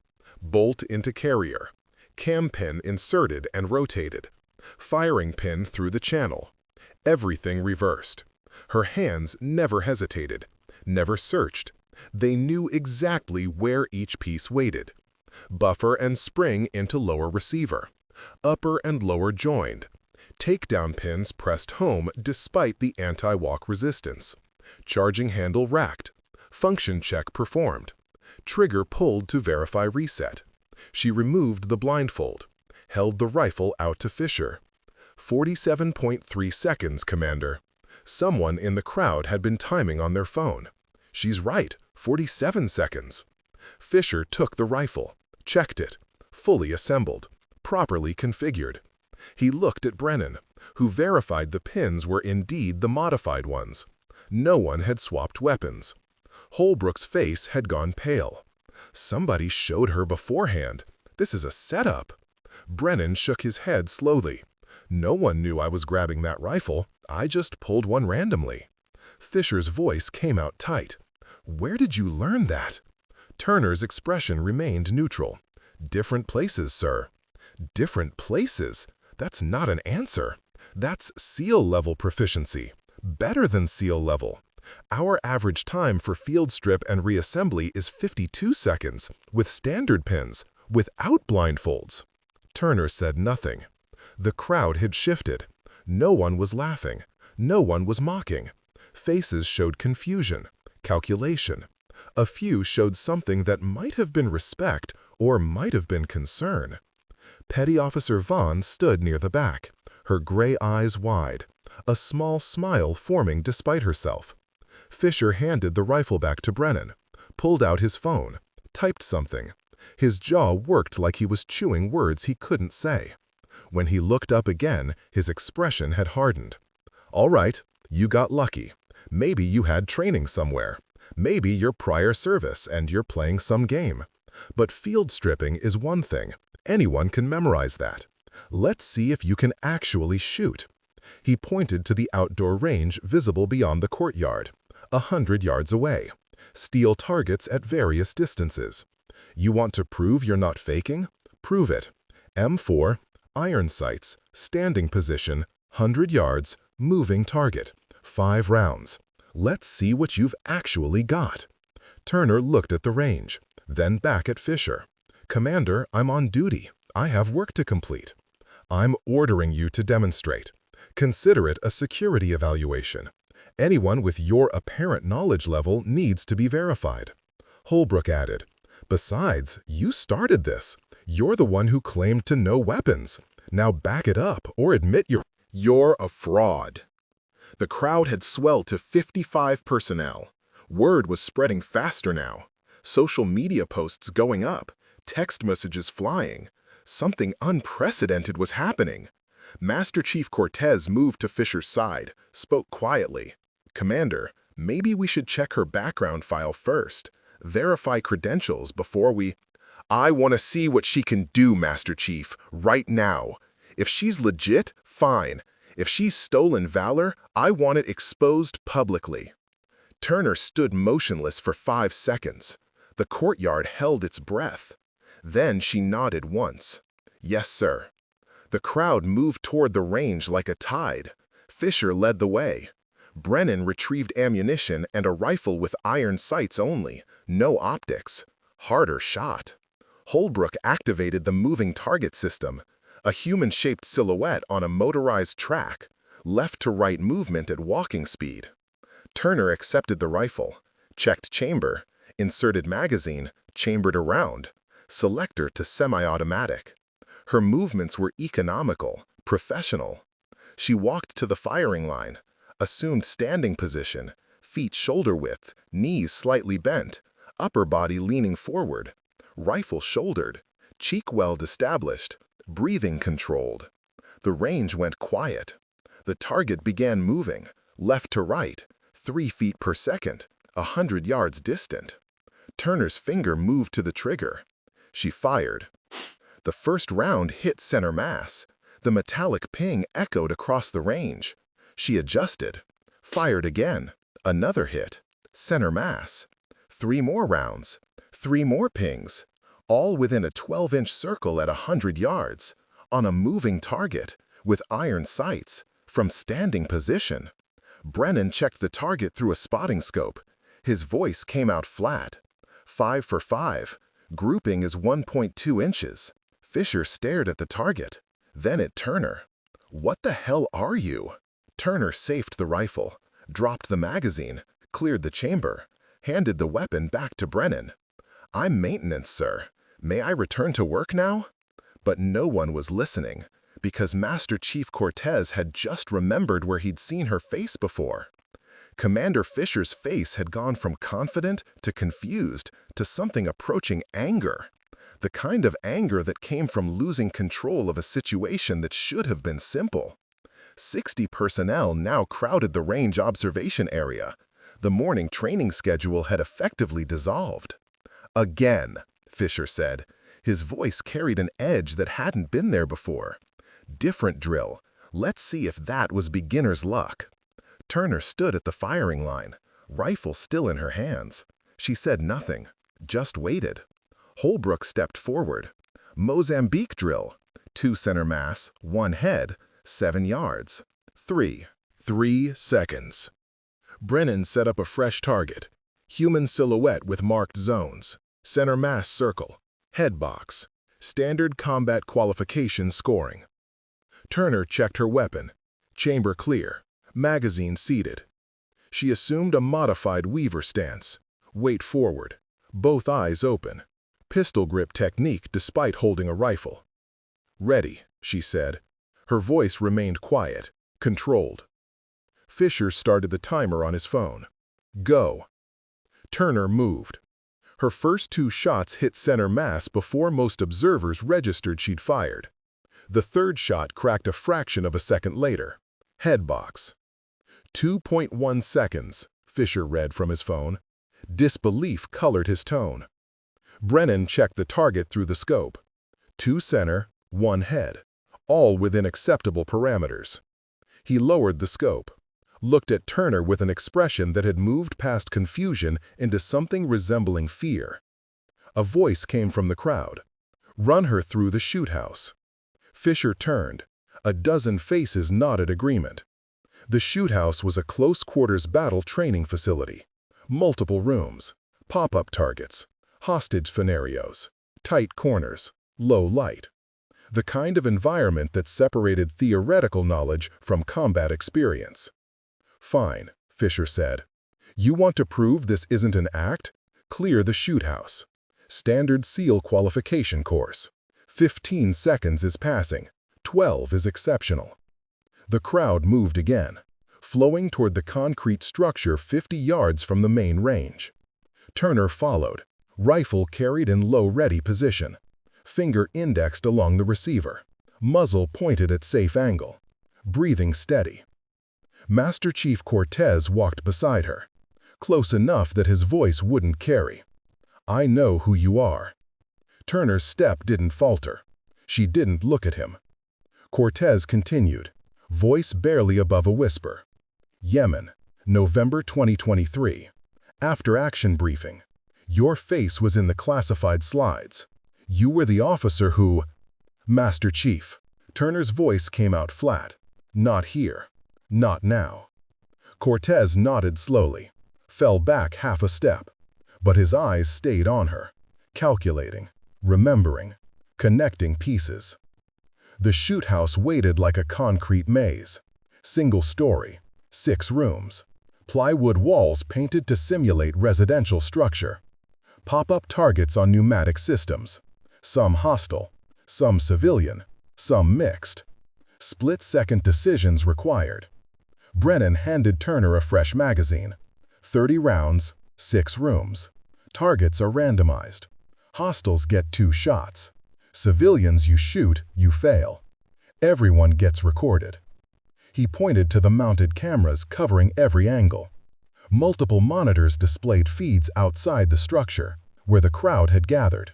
Bolt into carrier. Cam pin inserted and rotated. Firing pin through the channel. Everything reversed. Her hands never hesitated, never searched. They knew exactly where each piece waited. Buffer and spring into lower receiver. Upper and lower joined. Takedown pins pressed home despite the anti-walk resistance. Charging handle racked. Function check performed. Trigger pulled to verify reset. She removed the blindfold. Held the rifle out to Fisher. 47.3 seconds, Commander. Someone in the crowd had been timing on their phone. She's right, 47 seconds. Fisher took the rifle, checked it, fully assembled, properly configured. He looked at Brennan, who verified the pins were indeed the modified ones. No one had swapped weapons. Holbrook's face had gone pale. Somebody showed her beforehand. This is a setup. Brennan shook his head slowly. No one knew I was grabbing that rifle. I just pulled one randomly. Fisher's voice came out tight. Where did you learn that? Turner's expression remained neutral. Different places, sir. Different places? That's not an answer. That's SEAL level proficiency. Better than SEAL level. Our average time for field strip and reassembly is 52 seconds, with standard pins, without blindfolds. Turner said nothing. The crowd had shifted. No one was laughing. No one was mocking. Faces showed confusion, calculation. A few showed something that might have been respect or might have been concern. Petty Officer Vaughn stood near the back, her gray eyes wide, a small smile forming despite herself. Fisher handed the rifle back to Brennan, pulled out his phone, typed something. His jaw worked like he was chewing words he couldn't say. When he looked up again, his expression had hardened. "All right, you got lucky. Maybe you had training somewhere. Maybe your prior service and you're playing some game. But field stripping is one thing. Anyone can memorize that. Let's see if you can actually shoot." He pointed to the outdoor range visible beyond the courtyard, 100 yards away. Steel targets at various distances. You want to prove you're not faking? Prove it. M4, iron sights, standing position, 100 yards, moving target, 5 rounds. Let's see what you've actually got. Turner looked at the range, then back at Fisher. "Commander, I'm on duty. I have work to complete. I'm ordering you to demonstrate. Consider it a security evaluation. Anyone with your apparent knowledge level needs to be verified." Holbrook added, "Besides, you started this. You're the one who claimed to know weapons. Now back it up or admit you're a fraud." The crowd had swelled to 55 personnel. Word was spreading faster now. Social media posts going up, text messages flying. Something unprecedented was happening. Master Chief Cortez moved to Fisher's side, spoke quietly. "Commander, maybe we should check her background file first. Verify credentials before we—" "I want to see what she can do, Master Chief, right now. If she's legit, fine. If she's stolen valor, I want it exposed publicly." Turner stood motionless for 5 seconds. The courtyard held its breath. Then she nodded once. "Yes, sir." The crowd moved toward the range like a tide. Fisher led the way. Brennan retrieved ammunition and a rifle with iron sights only, no optics. Harder shot. Holbrook activated the moving target system, a human-shaped silhouette on a motorized track, left-to-right movement at walking speed. Turner accepted the rifle, checked chamber, inserted magazine, chambered around, selector to semi-automatic. Her movements were economical, professional. She walked to the firing line, assumed standing position, feet shoulder width, knees slightly bent, upper body leaning forward, rifle shouldered, cheek weld established, breathing controlled. The range went quiet. The target began moving, left to right, 3 feet per second, 100 yards distant. Turner's finger moved to the trigger. She fired. The first round hit center mass. The metallic ping echoed across the range. She adjusted, fired again. Another hit, center mass. 3 more rounds, 3 more pings, all within a 12-inch circle at 100 yards, on a moving target, with iron sights, from standing position. Brennan checked the target through a spotting scope. His voice came out flat. 5 for 5. Grouping is 1.2 inches. Fisher stared at the target, then at Turner. "What the hell are you?" Turner safed the rifle, dropped the magazine, cleared the chamber, handed the weapon back to Brennan. "I'm maintenance, sir. May I return to work now?" But no one was listening, because Master Chief Cortez had just remembered where he'd seen her face before. Commander Fisher's face had gone from confident to confused to something approaching anger. The kind of anger that came from losing control of a situation that should have been simple. 60 personnel now crowded the range observation area. The morning training schedule had effectively dissolved. "Again," Fisher said. His voice carried an edge that hadn't been there before. "Different drill. Let's see if that was beginner's luck." Turner stood at the firing line, rifle still in her hands. She said nothing, just waited. Holbrook stepped forward. "Mozambique drill. 2 center mass, 1 head, 7 yards. 3 seconds." Brennan set up a fresh target. Human silhouette with marked zones. Center mass circle. Head box. Standard combat qualification scoring. Turner checked her weapon. Chamber clear. Magazine seated. She assumed a modified Weaver stance. Weight forward. Both eyes open. Pistol grip technique despite holding a rifle. "Ready," she said. Her voice remained quiet, controlled. Fisher started the timer on his phone. "Go." Turner moved. Her first 2 shots hit center mass before most observers registered she'd fired. The third shot cracked a fraction of a second later. Head box. 2.1 seconds, Fisher read from his phone. Disbelief colored his tone. Brennan checked the target through the scope. 2 center, 1 head, all within acceptable parameters. He lowered the scope, looked at Turner with an expression that had moved past confusion into something resembling fear. A voice came from the crowd. "Run her through the shoot house." Fisher turned. A dozen faces nodded agreement. The shoot house was a close-quarters battle training facility. Multiple rooms, pop-up targets, hostage scenarios, tight corners, low light. The kind of environment that separated theoretical knowledge from combat experience. "Fine," Fisher said. "You want to prove this isn't an act? Clear the shoot house. Standard SEAL qualification course. 15 seconds is passing. 12 is exceptional." The crowd moved again, flowing toward the concrete structure 50 yards from the main range. Turner followed, rifle carried in low-ready position, finger indexed along the receiver, muzzle pointed at safe angle, breathing steady. Master Chief Cortez walked beside her, close enough that his voice wouldn't carry. "I know who you are." Turner's step didn't falter. She didn't look at him. Cortez continued, voice barely above a whisper. "Yemen, November 2023. After-action briefing. Your face was in the classified slides. You were the officer who—" "Master Chief." Turner's voice came out flat. "Not here. Not now." Cortez nodded slowly, fell back half a step, but his eyes stayed on her, calculating, remembering, connecting pieces. The shoot house waited like a concrete maze. Single story, 6 rooms, plywood walls painted to simulate residential structure. Pop-up targets on pneumatic systems, some hostile, some civilian, some mixed. Split-second decisions required. Brennan handed Turner a fresh magazine. 30 rounds, 6 rooms. Targets are randomized. Hostiles get 2 shots. Civilians you shoot, you fail. Everyone gets recorded. He pointed to the mounted cameras covering every angle. Multiple monitors displayed feeds outside the structure, where the crowd had gathered.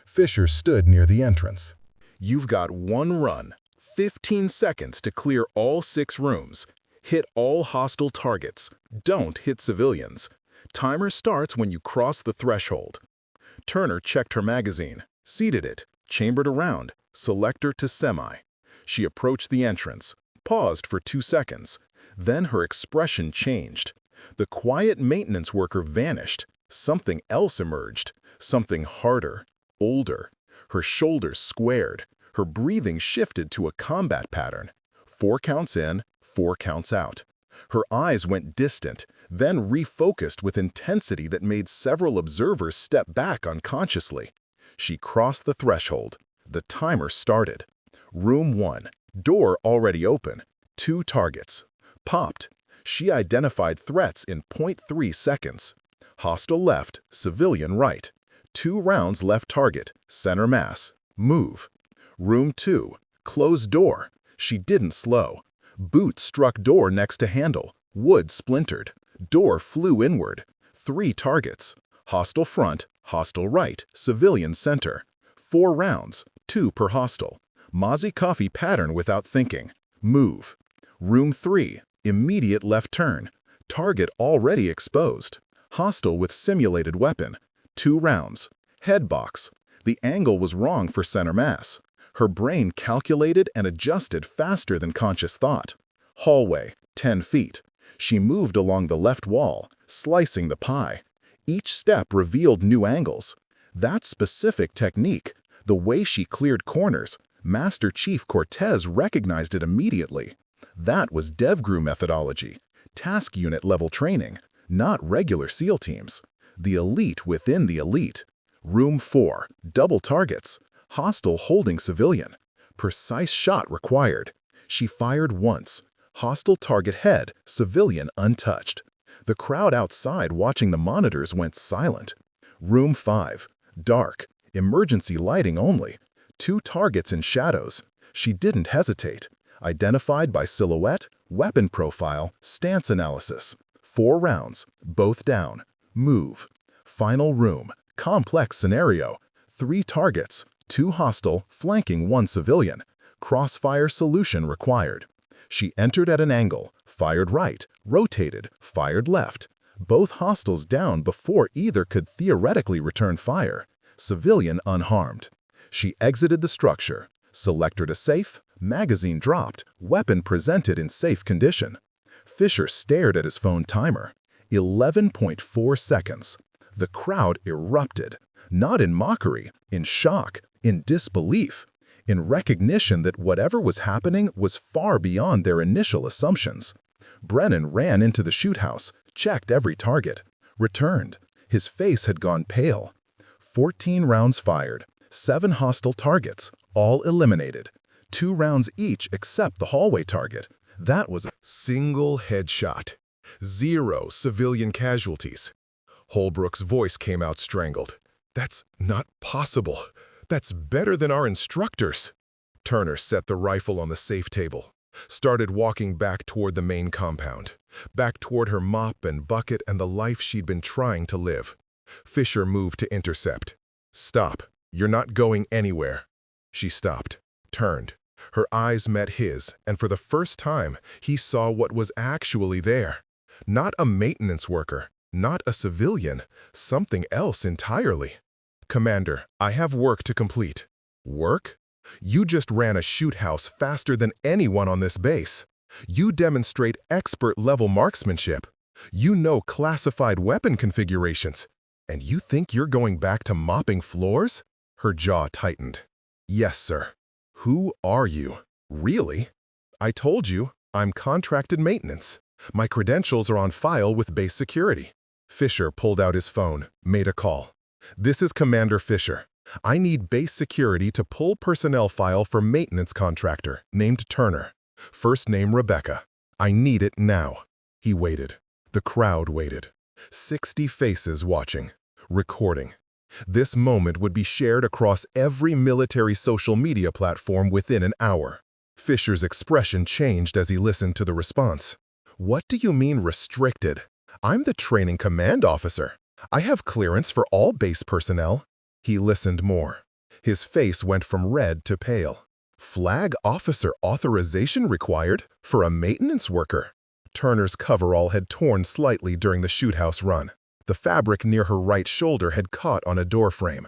Fisher stood near the entrance. "You've got 1 run, 15 seconds to clear all 6 rooms. Hit all hostile targets. Don't hit civilians. Timer starts when you cross the threshold." Turner checked her magazine, seated it, chambered around, selector to semi. She approached the entrance, paused for 2 seconds. Then her expression changed. The quiet maintenance worker vanished. Something else emerged, something harder, older. Her shoulders squared. Her breathing shifted to a combat pattern. 4 counts in, 4 counts out. Her eyes went distant, then refocused with intensity that made several observers step back unconsciously. She crossed the threshold. The timer started. Room 1. Door already open. 2 targets. Popped. She identified threats in 0.3 seconds. Hostile left, civilian right. 2 rounds left target, center mass. Move. Room 2. Closed door. She didn't slow. Boot struck door next to handle. Wood splintered. Door flew inward. 3 targets. Hostile front, hostile right, civilian center. 4 rounds, 2 per hostile. Mozzie coffee pattern without thinking. Move. Room 3. Immediate left turn. Target already exposed. Hostile with simulated weapon. 2 rounds. Head box. The angle was wrong for center mass. Her brain calculated and adjusted faster than conscious thought. Hallway, 10 feet. She moved along the left wall, slicing the pie. Each step revealed new angles. That specific technique, the way she cleared corners, Master Chief Cortez recognized it immediately. That was DevGru methodology, task unit level training, not regular SEAL teams. The elite within the elite. Room 4, double targets, hostile holding civilian. Precise shot required. She fired once. Hostile target head, civilian untouched. The crowd outside watching the monitors went silent. Room 5, dark, emergency lighting only. 2 targets in shadows. She didn't hesitate. Identified by silhouette, weapon profile, stance analysis. 4 rounds, both down. Move. Final room, complex scenario. 3 targets, 2 hostile, flanking 1 civilian. Crossfire solution required. She entered at an angle, fired right, rotated, fired left. Both hostiles down before either could theoretically return fire. Civilian unharmed. She exited the structure. Selector to safe, magazine dropped, weapon presented in safe condition. Fisher stared at his phone timer. 11.4 seconds. The crowd erupted, not in mockery, in shock, in disbelief, in recognition that whatever was happening was far beyond their initial assumptions. Brennan ran into the shoot house, checked every target, returned. His face had gone pale. 14 rounds fired, 7 hostile targets, all eliminated. 2 rounds each except the hallway target. That was a Single headshot. 0 civilian casualties. Holbrook's voice came out strangled. That's not possible. That's better than our instructors. Turner set the rifle on the safe table, started walking back toward the main compound, back toward her mop and bucket and the life she'd been trying to live. Fisher moved to intercept. Stop. You're not going anywhere. She stopped, turned. Her eyes met his, and for the first time, he saw what was actually there. Not a maintenance worker, not a civilian, something else entirely. Commander, I have work to complete. Work? You just ran a shoot house faster than anyone on this base. You demonstrate expert-level marksmanship. You know classified weapon configurations. And you think you're going back to mopping floors? Her jaw tightened. Yes, sir. Who are you? Really? I told you, I'm contracted maintenance. My credentials are on file with base security. Fisher pulled out his phone, made a call. This is Commander Fisher. I need base security to pull personnel file for maintenance contractor named Turner. First name Rebecca. I need it now. He waited. The crowd waited. 60 faces watching, recording. This moment would be shared across every military social media platform within an hour. Fisher's expression changed as he listened to the response. What do you mean restricted? I'm the training command officer. I have clearance for all base personnel. He listened more. His face went from red to pale. Flag officer authorization required for a maintenance worker. Turner's coverall had torn slightly during the shoot house run. The fabric near her right shoulder had caught on a door frame.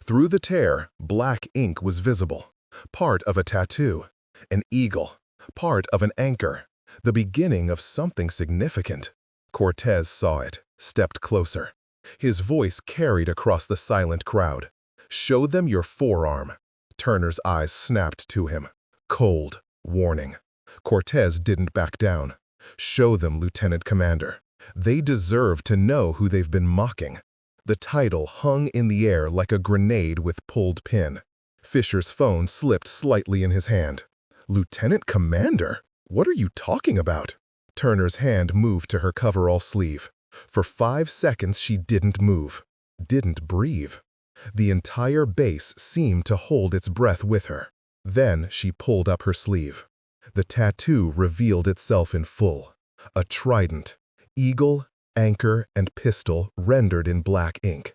Through the tear, black ink was visible. Part of a tattoo. An eagle. Part of an anchor. The beginning of something significant. Cortez saw it, stepped closer. His voice carried across the silent crowd. Show them your forearm. Turner's eyes snapped to him. Cold, warning. Cortez didn't back down. Show them, Lieutenant Commander. They deserve to know who they've been mocking. The title hung in the air like a grenade with pulled pin. Fisher's phone slipped slightly in his hand. Lieutenant Commander? What are you talking about? Turner's hand moved to her coverall sleeve. For 5 seconds she didn't move, didn't breathe. The entire base seemed to hold its breath with her. Then she pulled up her sleeve. The tattoo revealed itself in full. A trident, eagle, anchor, and pistol rendered in black ink.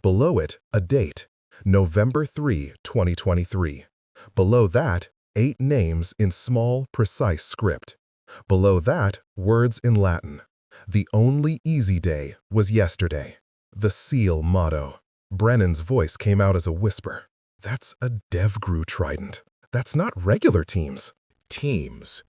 Below it, a date, November 3, 2023. Below that, 8 names in small, precise script. Below that, words in Latin. The only easy day was yesterday. The SEAL motto. Brennan's voice came out as a whisper. That's a DevGru trident. That's not regular teams. Teams.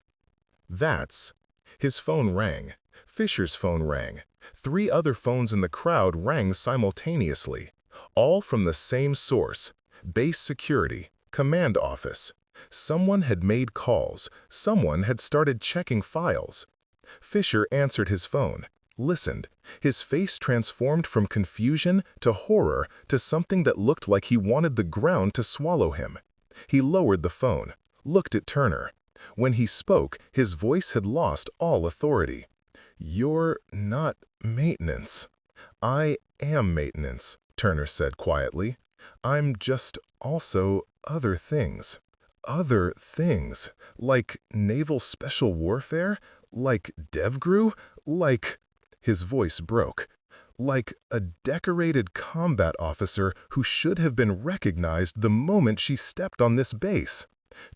That's His phone rang. Fisher's phone rang. 3 other phones in the crowd rang simultaneously, all from the same source: base security, command office. Someone had made calls. Someone had started checking files. Fisher answered his phone, listened. His face transformed from confusion to horror to something that looked like he wanted the ground to swallow him. He lowered the phone, looked at Turner. When he spoke, his voice had lost all authority. "You're not maintenance." "I am maintenance," Turner said quietly. "I'm just also other things." "Other things? Like naval special warfare? Like DevGru? Like—" His voice broke. "Like a decorated combat officer who should have been recognized the moment she stepped on this base."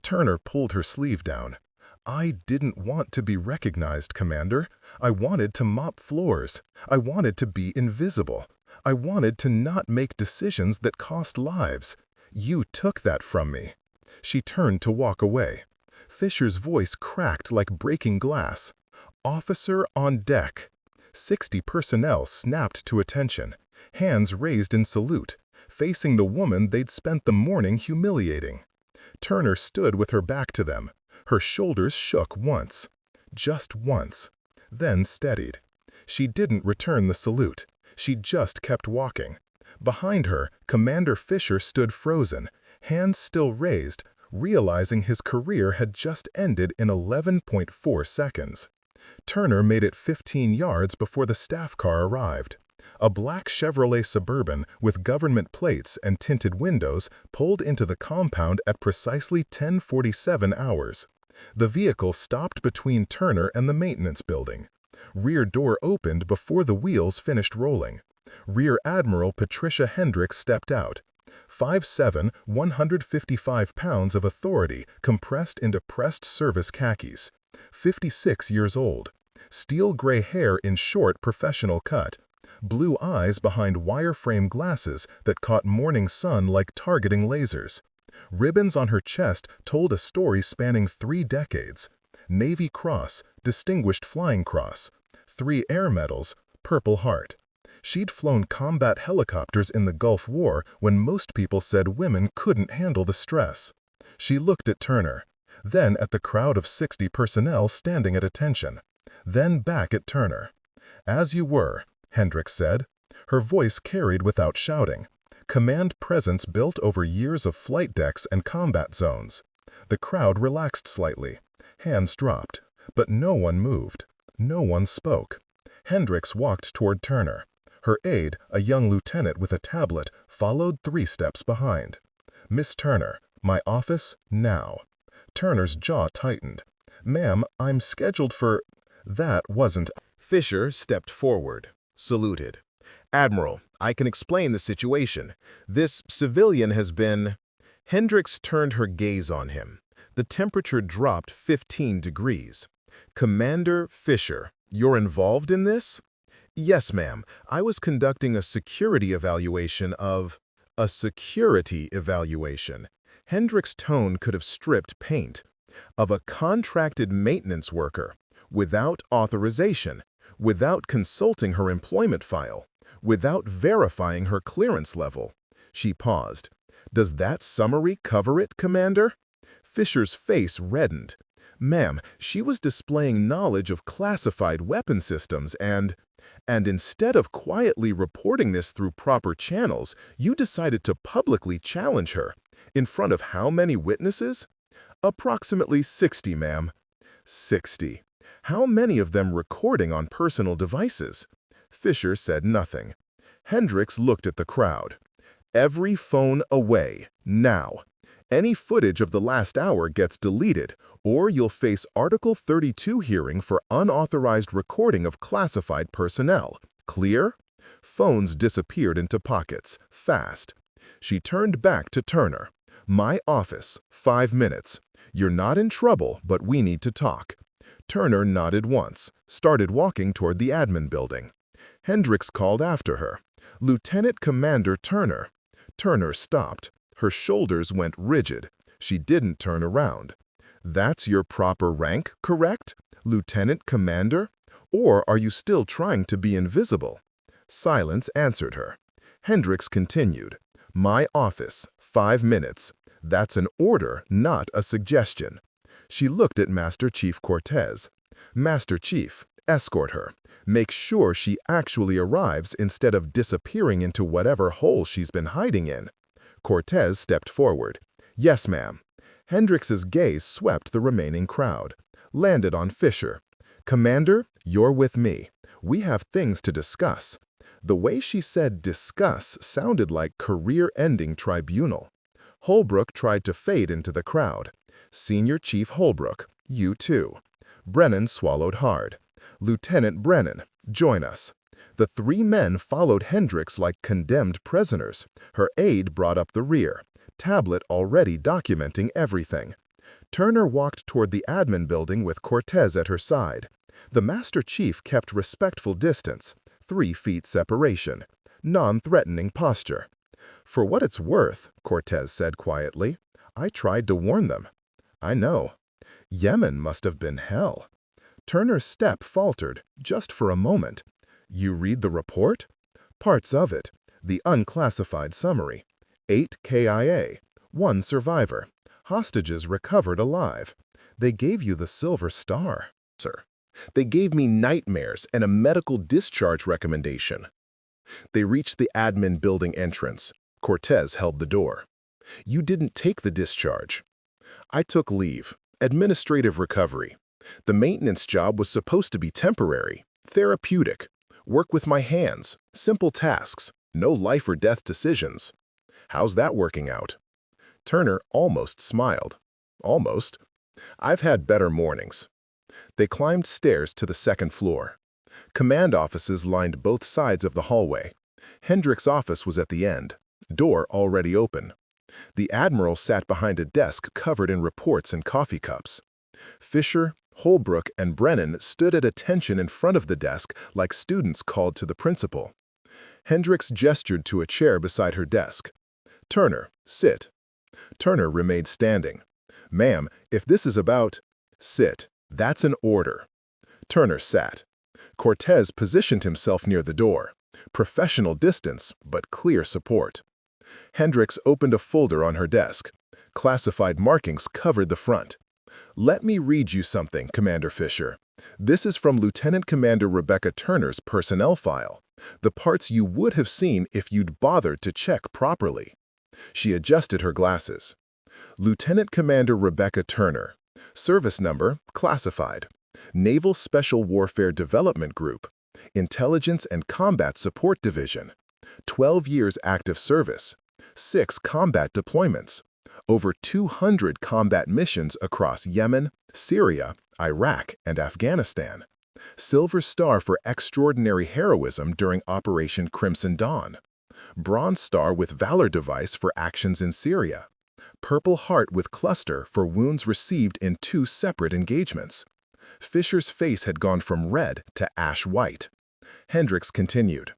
Turner pulled her sleeve down. "I didn't want to be recognized, Commander. I wanted to mop floors. I wanted to be invisible. I wanted to not make decisions that cost lives. You took that from me." She turned to walk away. Fisher's voice cracked like breaking glass. "Officer on deck." 60 personnel snapped to attention, hands raised in salute, facing the woman they'd spent the morning humiliating. Turner stood with her back to them. Her shoulders shook once. Just once. Then steadied. She didn't return the salute. She just kept walking. Behind her, Commander Fisher stood frozen, hands still raised, realizing his career had just ended in 11.4 seconds. Turner made it 15 yards before the staff car arrived. A black Chevrolet Suburban with government plates and tinted windows pulled into the compound at precisely 10:47 hours. The vehicle stopped between Turner and the maintenance building. Rear door opened before the wheels finished rolling. Rear Admiral Patricia Hendricks stepped out. 5'7", 155 pounds of authority compressed into pressed service khakis. 56 years old. Steel gray hair in short professional cut. Blue eyes behind wireframe glasses that caught morning sun like targeting lasers. Ribbons on her chest told a story spanning 3 decades. Navy Cross, Distinguished Flying Cross. 3 Air Medals, Purple Heart. She'd flown combat helicopters in the Gulf War when most people said women couldn't handle the stress. She looked at Turner, then at the crowd of 60 personnel standing at attention, then back at Turner. "As you were," Hendricks said. Her voice carried without shouting. Command presence built over years of flight decks and combat zones. The crowd relaxed slightly. Hands dropped. But no one moved. No one spoke. Hendricks walked toward Turner. Her aide, a young lieutenant with a tablet, followed 3 steps behind. "Miss Turner, my office, now." Turner's jaw tightened. "Ma'am, I'm scheduled for—" "That wasn't—" Fisher stepped forward, saluted. "Admiral, I can explain the situation. This civilian has been—" Hendricks turned her gaze on him. The temperature dropped 15 degrees. "Commander Fisher, you're involved in this?" "Yes, ma'am. I was conducting a security evaluation of—" "A security evaluation." Hendricks' tone could have stripped paint. "Of a contracted maintenance worker, without authorization, without consulting her employment file, without verifying her clearance level." She paused. "Does that summary cover it, Commander?" Fisher's face reddened. "Ma'am, she was displaying knowledge of classified weapon systems and instead of quietly reporting this through proper channels, you decided to publicly challenge her. In front of how many witnesses?" "Approximately 60, ma'am." 60. How many of them recording on personal devices? Fisher said nothing. Hendricks looked at the crowd. "Every phone away, now. Any footage of the last hour gets deleted, or you'll face Article 32 hearing for unauthorized recording of classified personnel. Clear?" Phones disappeared into pockets, fast. She turned back to Turner. "My office, 5 minutes. You're not in trouble, but we need to talk." Turner nodded once, started walking toward the admin building. Hendricks called after her. "Lieutenant Commander Turner." Turner stopped. Her shoulders went rigid. She didn't turn around. "That's your proper rank, correct?" Lieutenant Commander? Or are you still trying to be invisible? Silence answered her. Hendricks continued. My office, 5 minutes. That's an order, not a suggestion. She looked at Master Chief Cortez. Master Chief, escort her. Make sure she actually arrives instead of disappearing into whatever hole she's been hiding in. Cortez stepped forward. Yes, ma'am. Hendricks's gaze swept the remaining crowd, landed on Fisher. Commander, you're with me. We have things to discuss. The way she said discuss sounded like career-ending tribunal. Holbrook tried to fade into the crowd. Senior Chief Holbrook, you too. Brennan swallowed hard. Lieutenant Brennan, join us. The 3 men followed Hendricks like condemned prisoners. Her aide brought up the rear, tablet already documenting everything. Turner walked toward the admin building with Cortez at her side. The Master Chief kept respectful distance, 3 feet separation, non-threatening posture. For what it's worth, Cortez said quietly, I tried to warn them. I know. Yemen must have been hell. Turner's step faltered, just for a moment. You read the report? Parts of it. The unclassified summary. 8 KIA. 1 survivor. Hostages recovered alive. They gave you the Silver Star, sir. They gave me nightmares and a medical discharge recommendation. They reached the admin building entrance. Cortez held the door. You didn't take the discharge. I took leave. Administrative recovery. The maintenance job was supposed to be temporary, therapeutic. Work with my hands, simple tasks, no life or death decisions. How's that working out? Turner almost smiled. Almost. I've had better mornings. They climbed stairs to the 2nd floor. Command offices lined both sides of the hallway. Hendricks' office was at the end, door already open. The Admiral sat behind a desk covered in reports and coffee cups. Fisher, Holbrook, and Brennan stood at attention in front of the desk like students called to the principal. Hendricks gestured to a chair beside her desk. Turner, sit. Turner remained standing. Ma'am, if this is about… Sit. That's an order. Turner sat. Cortez positioned himself near the door. Professional distance, but clear support. Hendricks opened a folder on her desk. Classified markings covered the front. Let me read you something, Commander Fisher. This is from Lieutenant Commander Rebecca Turner's personnel file, the parts you would have seen if you'd bothered to check properly. She adjusted her glasses. Lieutenant Commander Rebecca Turner. Service number, classified. Naval Special Warfare Development Group. Intelligence and Combat Support Division. 12 years active service. 6 combat deployments. Over 200 combat missions across Yemen, Syria, Iraq, and Afghanistan. Silver Star for extraordinary heroism during Operation Crimson Dawn. Bronze Star with Valor Device for actions in Syria. Purple Heart with Cluster for wounds received in 2 separate engagements. Fisher's face had gone from red to ash white. Hendricks continued.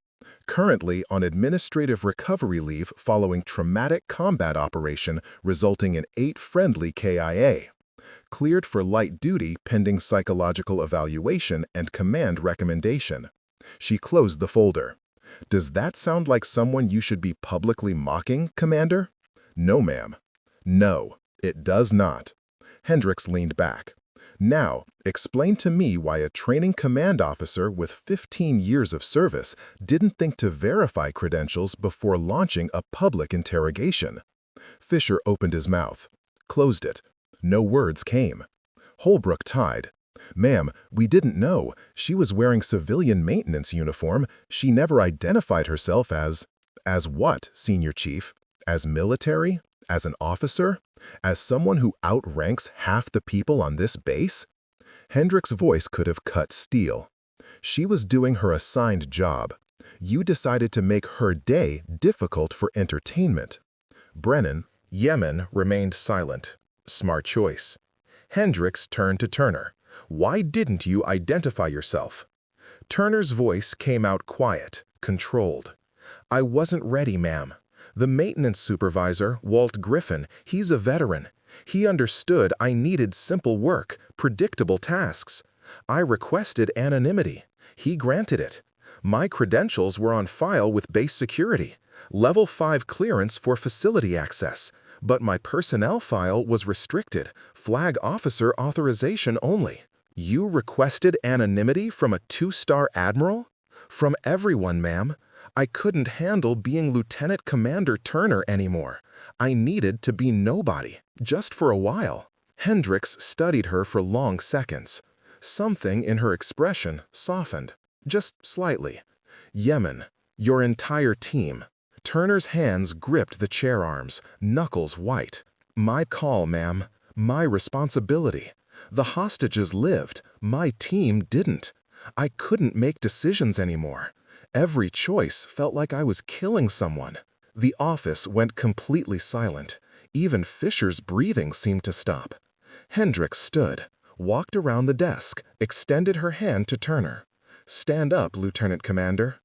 Currently on administrative recovery leave following traumatic combat operation resulting in 8 friendly KIA. Cleared for light duty pending psychological evaluation and command recommendation. She closed the folder. Does that sound like someone you should be publicly mocking, Commander? No, ma'am. No, it does not. Hendricks leaned back. Now, explain to me why a training command officer with 15 years of service didn't think to verify credentials before launching a public interrogation. Fisher opened his mouth, closed it. No words came. Holbrook tied. Ma'am, we didn't know. She was wearing civilian maintenance uniform. She never identified herself as… As what, Senior Chief? As military? As an officer? As someone who outranks half the people on this base? Hendricks' voice could have cut steel. She was doing her assigned job. You decided to make her day difficult for entertainment. Brennan, Yemen, remained silent. Smart choice. Hendricks turned to Turner. Why didn't you identify yourself? Turner's voice came out quiet, controlled. I wasn't ready, ma'am. The maintenance supervisor, Walt Griffin, he's a veteran. He understood I needed simple work, predictable tasks. I requested anonymity. He granted it. My credentials were on file with base security, level 5 clearance for facility access, but my personnel file was restricted, flag officer authorization only. You requested anonymity from a 2-star admiral? From everyone, ma'am. I couldn't handle being Lieutenant Commander Turner anymore. I needed to be nobody, just for a while. Hendricks studied her for long seconds. Something in her expression softened, just slightly. Yemen, your entire team. Turner's hands gripped the chair arms, knuckles white. My call, ma'am. My responsibility. The hostages lived. My team didn't. I couldn't make decisions anymore. Every choice felt like I was killing someone. The office went completely silent. Even Fisher's breathing seemed to stop. Hendricks stood, walked around the desk, extended her hand to Turner. Stand up, Lieutenant Commander.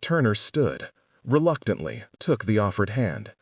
Turner stood, reluctantly took the offered hand.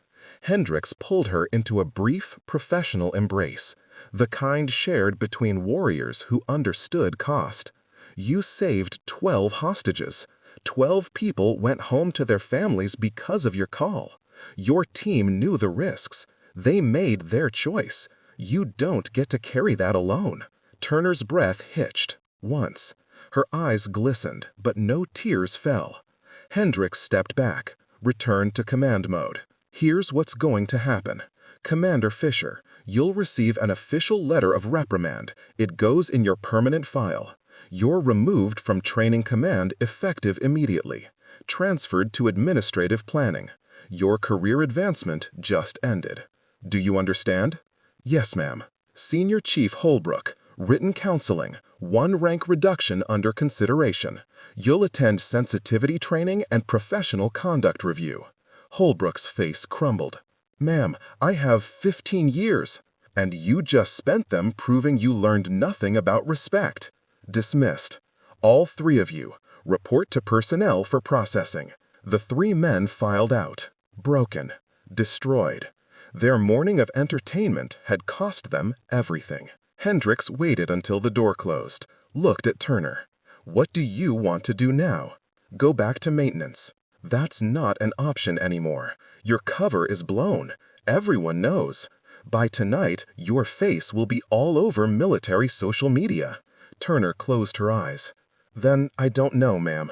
Hendricks pulled her into a brief, professional embrace, the kind shared between warriors who understood cost. You saved 12 hostages. 12 people went home to their families because of your call. Your team knew the risks. They made their choice. You don't get to carry that alone. Turner's breath hitched, once. Her eyes glistened, but no tears fell. Hendricks stepped back, returned to command mode. Here's what's going to happen. Commander Fisher, you'll receive an official letter of reprimand. It goes in your permanent file. You're removed from training command effective immediately. Transferred to administrative planning. Your career advancement just ended. Do you understand? Yes, ma'am. Senior Chief Holbrook, written counseling, 1 rank reduction under consideration. You'll attend sensitivity training and professional conduct review. Holbrook's face crumbled. Ma'am, I have 15 years, and you just spent them proving you learned nothing about respect. Dismissed. All 3 of you, report to personnel for processing. The 3 men filed out, broken, destroyed. Their morning of entertainment had cost them everything. Hendricks waited until the door closed, looked at Turner. What do you want to do now? Go back to maintenance. That's not an option anymore. Your cover is blown. Everyone knows. By tonight, your face will be all over military social media. Turner closed her eyes. Then I don't know, ma'am.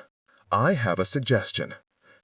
I have a suggestion.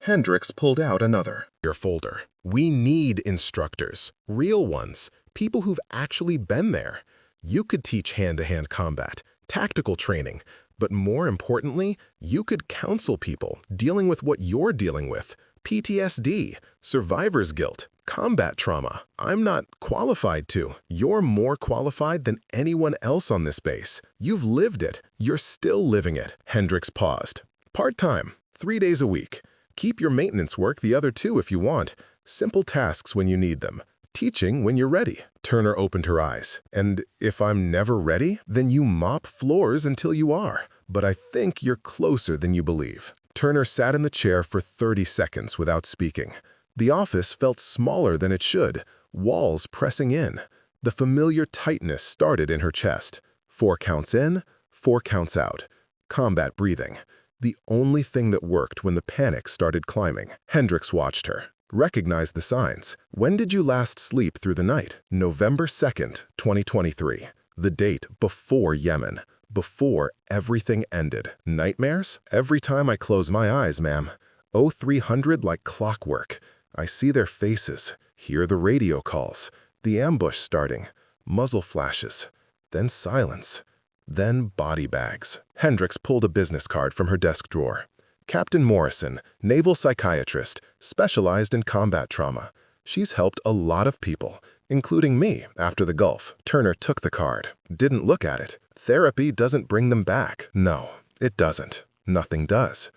Hendricks pulled out another. Your folder. We need instructors, real ones, people who've actually been there. You could teach hand-to-hand combat, tactical training, but more importantly, you could counsel people dealing with what you're dealing with. PTSD, survivor's guilt, combat trauma. I'm not qualified to. You're more qualified than anyone else on this base. You've lived it. You're still living it. Hendricks paused. Part-time, 3 days a week. Keep your maintenance work the other 2 if you want. Simple tasks when you need them. Teaching when you're ready. Turner opened her eyes. And if I'm never ready, then you mop floors until you are. But I think you're closer than you believe. Turner sat in the chair for 30 seconds without speaking. The office felt smaller than it should, walls pressing in. The familiar tightness started in her chest. 4 counts in, 4 counts out. Combat breathing. The only thing that worked when the panic started climbing. Hendricks watched her, recognized the signs. When did you last sleep through the night? November 2nd, 2023. The date before Yemen. Before everything ended. Nightmares? Every time I close my eyes, ma'am. 0300 like clockwork. I see their faces, hear the radio calls, the ambush starting, muzzle flashes, then silence, then body bags. Hendricks pulled a business card from her desk drawer. Captain Morrison, naval psychiatrist, specialized in combat trauma. She's helped a lot of people, including me, after the Gulf. Turner took the card, didn't look at it. Therapy doesn't bring them back. No, it doesn't. Nothing does.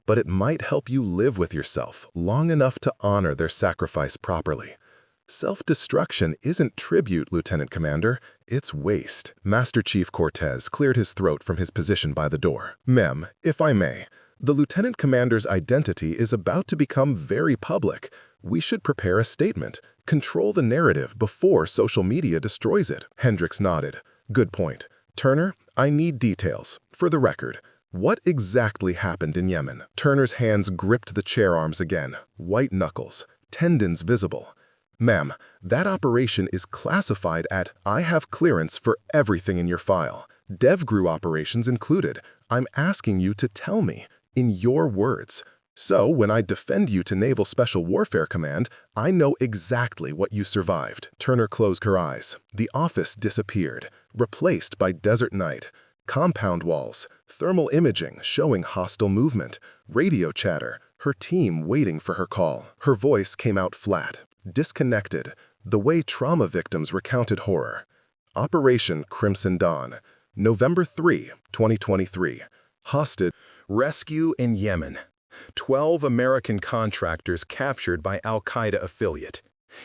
But it might help you live with yourself long enough to honor their sacrifice properly. Self-destruction isn't tribute, Lieutenant Commander. It's waste. Master Chief Cortez cleared his throat from his position by the door. Ma'am, if I may, the Lieutenant Commander's identity is about to become very public. We should prepare a statement. Control the narrative before social media destroys it. Hendricks nodded. Good point. Turner, I need details. For the record, what exactly happened in Yemen? Turner's hands gripped the chair arms again, white knuckles, tendons visible. Ma'am, that operation is classified at I have clearance for everything in your file. DevGru operations included. I'm asking you to tell me, in your words. So, when I defend you to Naval Special Warfare Command, I know exactly what you survived. Turner closed her eyes. The office disappeared, replaced by desert night. Compound walls, thermal imaging showing hostile movement, radio chatter, her team waiting for her call. Her voice came out flat, disconnected, the way trauma victims recounted horror. Operation Crimson Dawn, November 3, 2023. Hostage Rescue in Yemen. 12 American contractors captured by Al-Qaeda affiliate.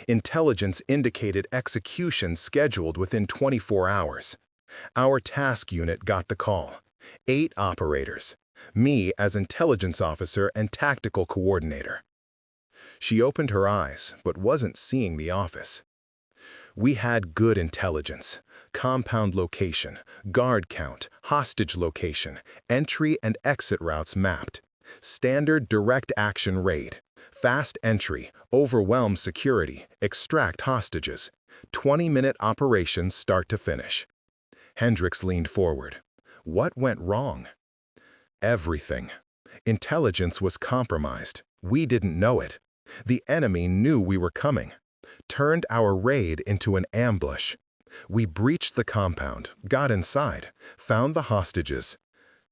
Intelligence indicated execution scheduled within 24 hours. Our task unit got the call. 8 operators. Me as intelligence officer and tactical coordinator. She opened her eyes, but wasn't seeing the office. We had good intelligence. Compound location, guard count, hostage location, entry and exit routes mapped. Standard direct action raid. Fast entry, overwhelm security, extract hostages. 20-minute operations start to finish. Hendricks leaned forward. What went wrong? Everything. Intelligence was compromised. We didn't know it. The enemy knew we were coming. Turned our raid into an ambush. We breached the compound, got inside, found the hostages.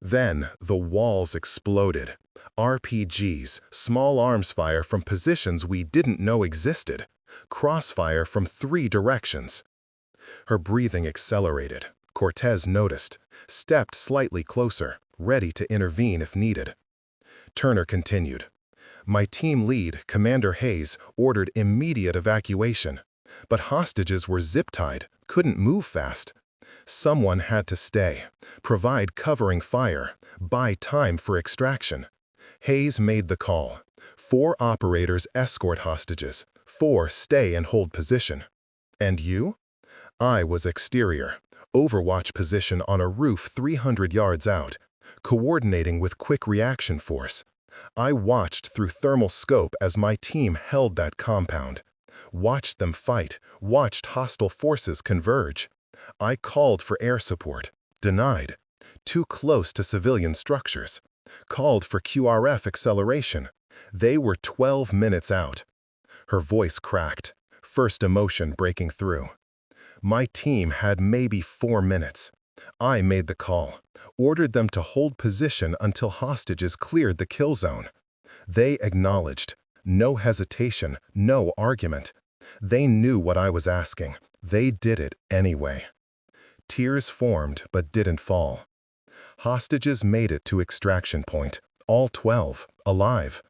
Then the walls exploded. RPGs, small arms fire from positions we didn't know existed. Crossfire from 3 directions. Her breathing accelerated. Cortez noticed, stepped slightly closer, ready to intervene if needed. Turner continued. My team lead, Commander Hayes, ordered immediate evacuation. But hostages were zip-tied, couldn't move fast. Someone had to stay, provide covering fire, buy time for extraction. Hayes made the call. 4 operators escort hostages, 4 stay and hold position. And you? I was exterior, overwatch position on a roof 300 yards out, coordinating with quick reaction force. I watched through thermal scope as my team held that compound. Watched them fight, watched hostile forces converge. I called for air support, denied. Too close to civilian structures. Called for QRF acceleration. They were 12 minutes out. Her voice cracked, first emotion breaking through. My team had maybe 4 minutes. I made the call, ordered them to hold position until hostages cleared the kill zone. They acknowledged. No hesitation, no argument. They knew what I was asking. They did it anyway. Tears formed but didn't fall. Hostages made it to extraction point, all 12, alive.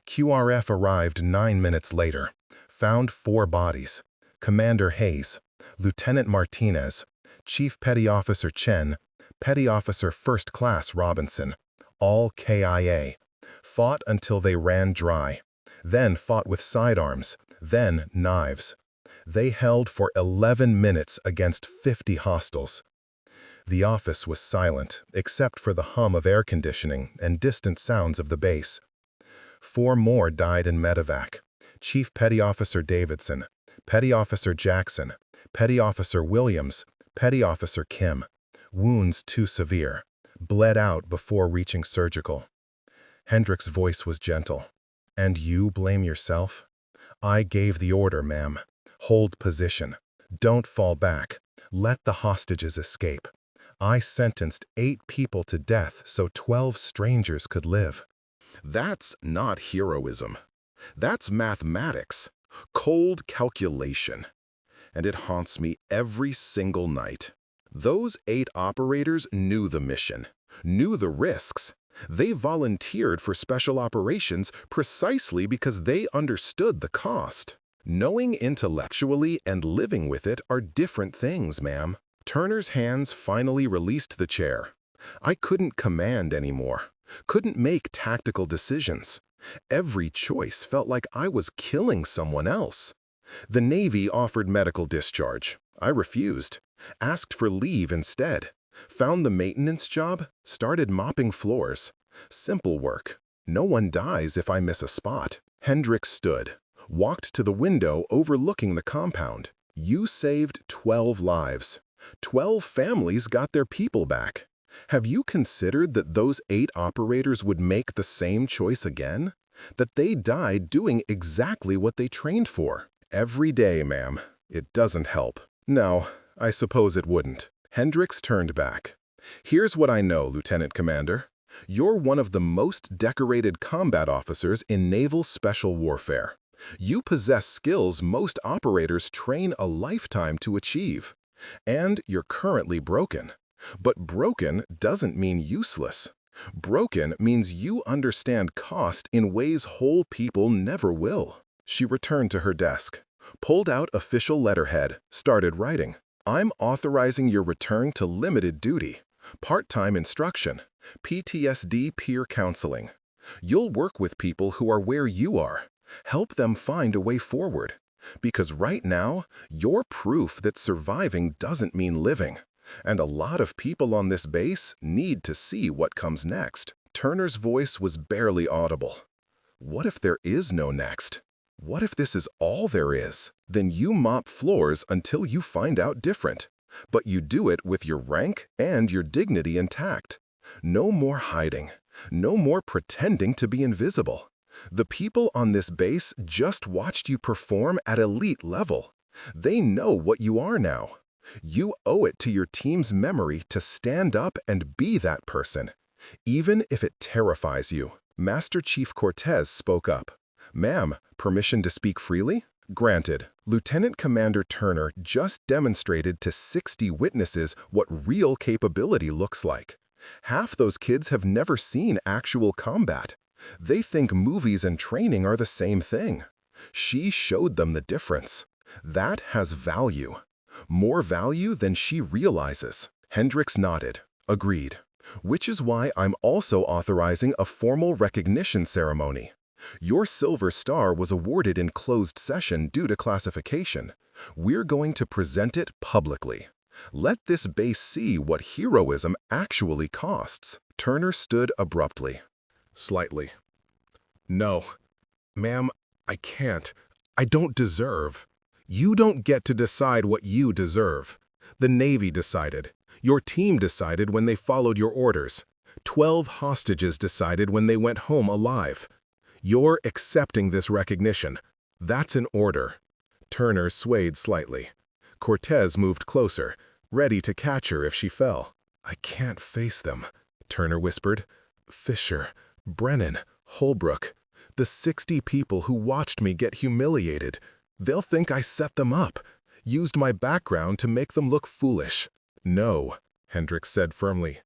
QRF arrived 9 minutes later, found 4 bodies. Commander Hayes, Lieutenant Martinez, Chief Petty Officer Chen, Petty Officer First Class Robinson, all KIA. Fought until they ran dry, then fought with sidearms, then knives. They held for 11 minutes against 50 hostiles. The office was silent, except for the hum of air conditioning and distant sounds of the base. 4 more died in medevac. Chief Petty Officer Davidson, Petty Officer Jackson, Petty Officer Williams, Petty Officer Kim. Wounds too severe. Bled out before reaching surgical. Hendricks' voice was gentle. And you blame yourself? I gave the order, ma'am. Hold position. Don't fall back. Let the hostages escape. I sentenced 8 people to death so 12 strangers could live. That's not heroism. That's mathematics, cold calculation. And it haunts me every single night. Those 8 operators knew the mission, knew the risks. They volunteered for special operations precisely because they understood the cost. Knowing intellectually and living with it are different things, ma'am. Turner's hands finally released the chair. I couldn't command anymore, couldn't make tactical decisions. Every choice felt like I was killing someone else. The Navy offered medical discharge. I refused, asked for leave instead. Found the maintenance job, started mopping floors. Simple work. No one dies if I miss a spot. Hendricks stood, walked to the window overlooking the compound. You saved 12 lives. 12 families got their people back. Have you considered that those 8 operators would make the same choice again? That they died doing exactly what they trained for? Every day, ma'am. It doesn't help. No, I suppose it wouldn't. Hendricks turned back. Here's what I know, Lieutenant Commander. You're one of the most decorated combat officers in naval special warfare. You possess skills most operators train a lifetime to achieve. And you're currently broken. But broken doesn't mean useless. Broken means you understand cost in ways whole people never will. She returned to her desk, pulled out official letterhead, started writing. I'm authorizing your return to limited duty, part-time instruction, PTSD peer counseling. You'll work with people who are where you are. Help them find a way forward. Because right now, you're proof that surviving doesn't mean living. And a lot of people on this base need to see what comes next. Turner's voice was barely audible. What if there is no next? What if this is all there is? Then you mop floors until you find out different. But you do it with your rank and your dignity intact. No more hiding. No more pretending to be invisible. The people on this base just watched you perform at elite level. They know what you are now. You owe it to your team's memory to stand up and be that person, even if it terrifies you. Master Chief Cortez spoke up. Ma'am, permission to speak freely? Granted. Lieutenant Commander Turner just demonstrated to 60 witnesses what real capability looks like. Half those kids have never seen actual combat. They think movies and training are the same thing. She showed them the difference. That has value. More value than she realizes. Hendricks nodded. Agreed. Which is why I'm also authorizing a formal recognition ceremony. Your Silver Star was awarded in closed session due to classification. We're going to present it publicly. Let this base see what heroism actually costs. Turner stood abruptly. Slightly. No. Ma'am, I can't. I don't deserve. You don't get to decide what you deserve. The Navy decided. Your team decided when they followed your orders. 12 hostages decided when they went home alive. You're accepting this recognition. That's an order. Turner swayed slightly. Cortez moved closer, ready to catch her if she fell. I can't face them, Turner whispered. Fisher, Brennan, Holbrook, the 60 people who watched me get humiliated. They'll think I set them up, used my background to make them look foolish. No, Hendricks said firmly.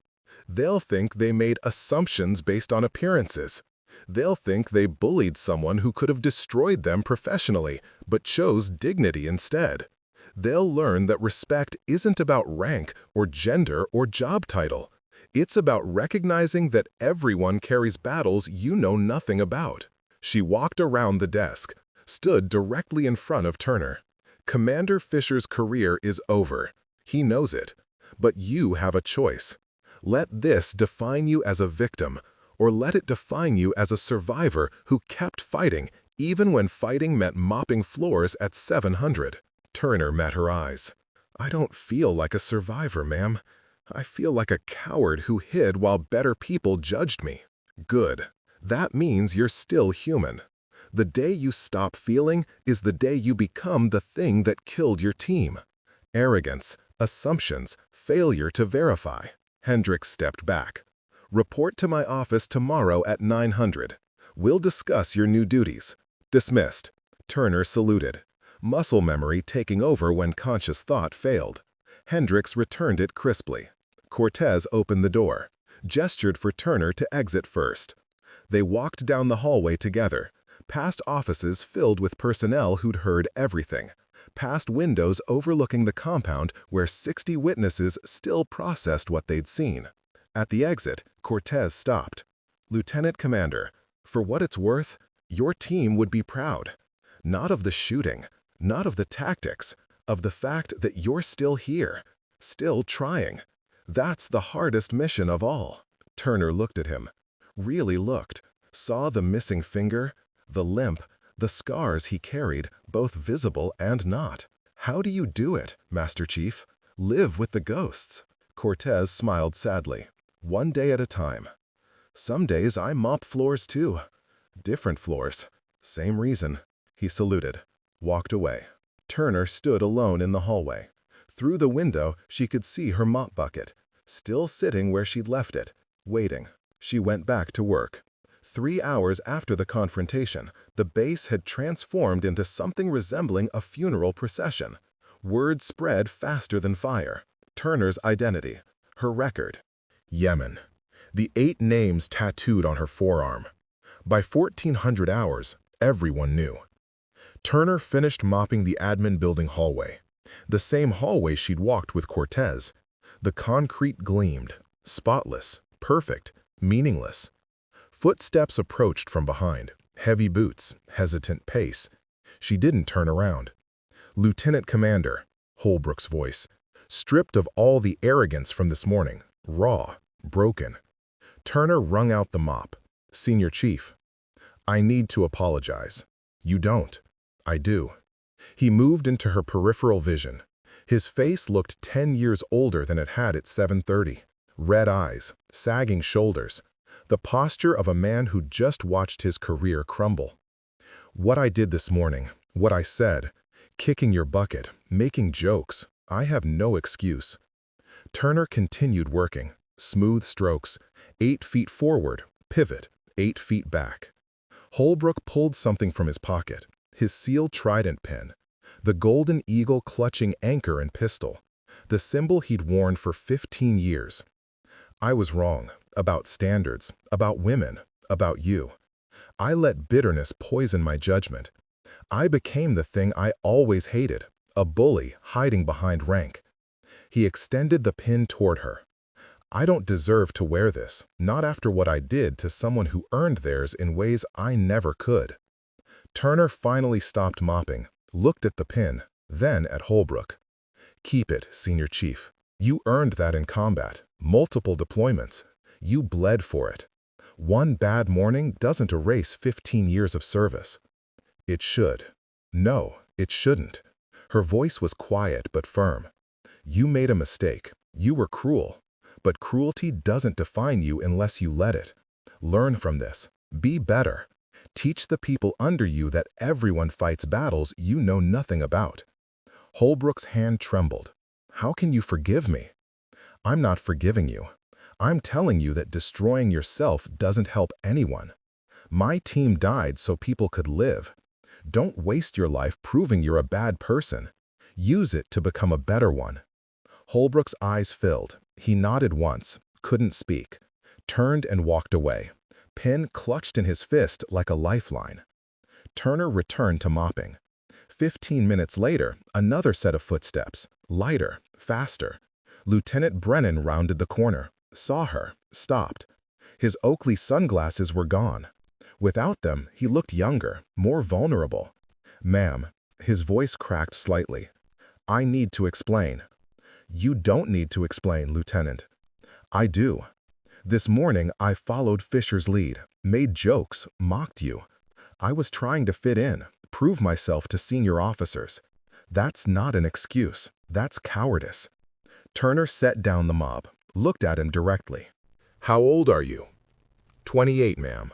They'll think they made assumptions based on appearances. They'll think they bullied someone who could have destroyed them professionally, but chose dignity instead. They'll learn that respect isn't about rank or gender or job title. It's about recognizing that everyone carries battles you know nothing about. She walked around the desk, stood directly in front of Turner. Commander Fisher's career is over. He knows it. But you have a choice. Let this define you as a victim, or let it define you as a survivor who kept fighting even when fighting meant mopping floors at 700. Turner met her eyes. I don't feel like a survivor, ma'am. I feel like a coward who hid while better people judged me. Good. That means you're still human. The day you stop feeling is the day you become the thing that killed your team. Arrogance, assumptions, failure to verify. Hendricks stepped back. Report to my office tomorrow at 900. We'll discuss your new duties. Dismissed. Turner saluted, muscle memory taking over when conscious thought failed. Hendricks returned it crisply. Cortez opened the door, gestured for Turner to exit first. They walked down the hallway together, past offices filled with personnel who'd heard everything, past windows overlooking the compound where 60 witnesses still processed what they'd seen. At the exit, Cortez stopped. Lieutenant Commander, for what it's worth, your team would be proud. Not of the shooting, not of the tactics, of the fact that you're still here, still trying. That's the hardest mission of all. Turner looked at him. Really looked. Saw the missing finger, the limp, the scars he carried, both visible and not. How do you do it, Master Chief? Live with the ghosts. Cortez smiled sadly. One day at a time. Some days I mop floors too. Different floors. Same reason. He saluted. Walked away. Turner stood alone in the hallway. Through the window, she could see her mop bucket, still sitting where she'd left it, waiting. She went back to work. 3 hours after the confrontation, the base had transformed into something resembling a funeral procession. Word spread faster than fire. Turner's identity. Her record. Yemen. The 8 names tattooed on her forearm. By 1400 hours, everyone knew. Turner finished mopping the admin building hallway. The same hallway she'd walked with Cortez. The concrete gleamed, spotless, perfect, meaningless. Footsteps approached from behind, heavy boots, hesitant pace. She didn't turn around. Lieutenant Commander, Holbrook's voice, stripped of all the arrogance from this morning, raw, broken. Turner wrung out the mop. Senior Chief. I need to apologize. You don't. I do. He moved into her peripheral vision. His face looked 10 years older than it had at 7:30. Red eyes, sagging shoulders. The posture of a man who just watched his career crumble. What I did this morning, what I said, kicking your bucket, making jokes, I have no excuse. Turner continued working. Smooth strokes, 8 feet forward, pivot, 8 feet back. Holbrook pulled something from his pocket, his sealed trident pin, the golden eagle clutching anchor and pistol, the symbol he'd worn for 15 years. I was wrong, about standards, about women, about you. I let bitterness poison my judgment. I became the thing I always hated, a bully hiding behind rank. He extended the pin toward her. I don't deserve to wear this, not after what I did to someone who earned theirs in ways I never could. Turner finally stopped mopping, looked at the pin, then at Holbrook. Keep it, Senior Chief. You earned that in combat, multiple deployments. You bled for it. One bad morning doesn't erase 15 years of service. It should. No, it shouldn't. Her voice was quiet but firm. You made a mistake. You were cruel. But cruelty doesn't define you unless you let it. Learn from this. Be better. Teach the people under you that everyone fights battles you know nothing about. Holbrook's hand trembled. How can you forgive me? I'm not forgiving you. I'm telling you that destroying yourself doesn't help anyone. My team died so people could live. Don't waste your life proving you're a bad person. Use it to become a better one. Holbrook's eyes filled. He nodded once, couldn't speak, turned and walked away, pin clutched in his fist like a lifeline. Turner returned to mopping. 15 minutes later, another set of footsteps, lighter, faster. Lieutenant Brennan rounded the corner, saw her, stopped. His Oakley sunglasses were gone. Without them, he looked younger, more vulnerable. Ma'am, his voice cracked slightly. I need to explain. You don't need to explain, Lieutenant. I do. This morning, I followed Fisher's lead, made jokes, mocked you. I was trying to fit in, prove myself to senior officers. That's not an excuse. That's cowardice. Turner set down the mop, looked at him directly. How old are you? 28, ma'am.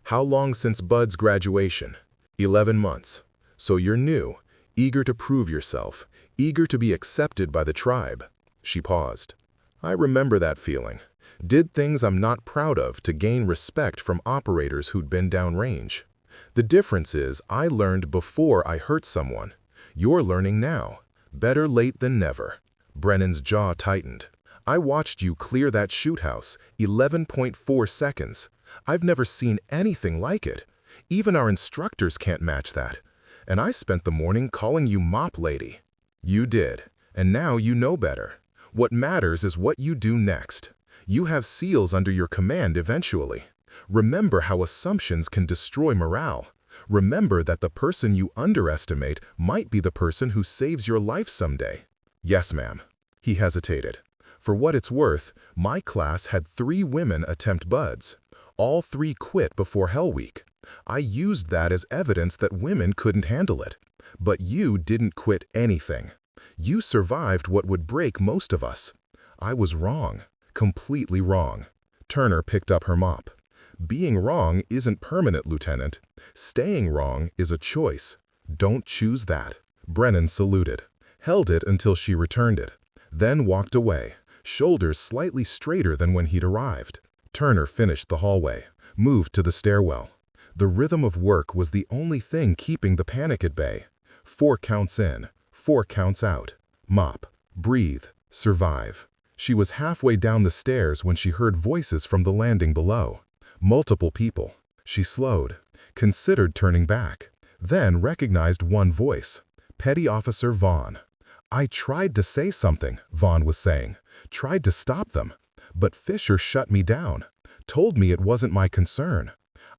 How long since Bud's graduation? 11 months. So you're new, eager to prove yourself, eager to be accepted by the tribe. She paused. I remember that feeling. Did things I'm not proud of to gain respect from operators who'd been downrange. The difference is I learned before I hurt someone. You're learning now. Better late than never. Brennan's jaw tightened. I watched you clear that shoot house, 11.4 seconds. I've never seen anything like it. Even our instructors can't match that. And I spent the morning calling you Mop Lady. You did, and now you know better. What matters is what you do next. You have SEALs under your command eventually. Remember how assumptions can destroy morale. Remember that the person you underestimate might be the person who saves your life someday. Yes, ma'am. He hesitated. For what it's worth, my class had 3 women attempt buds. All 3 quit before Hell Week. I used that as evidence that women couldn't handle it. But you didn't quit anything. You survived what would break most of us. I was wrong. Completely wrong. Turner picked up her mop. Being wrong isn't permanent, Lieutenant. Staying wrong is a choice. Don't choose that. Brennan saluted, held it until she returned it, then walked away, shoulders slightly straighter than when he'd arrived. Turner finished the hallway, moved to the stairwell. The rhythm of work was the only thing keeping the panic at bay. 4 counts in, 4 counts out. Mop, breathe, survive. She was halfway down the stairs when she heard voices from the landing below. Multiple people. She slowed, considered turning back, then recognized one voice. Petty Officer Vaughn. I tried to say something, Vaughn was saying. Tried to stop them. But Fisher shut me down. Told me it wasn't my concern.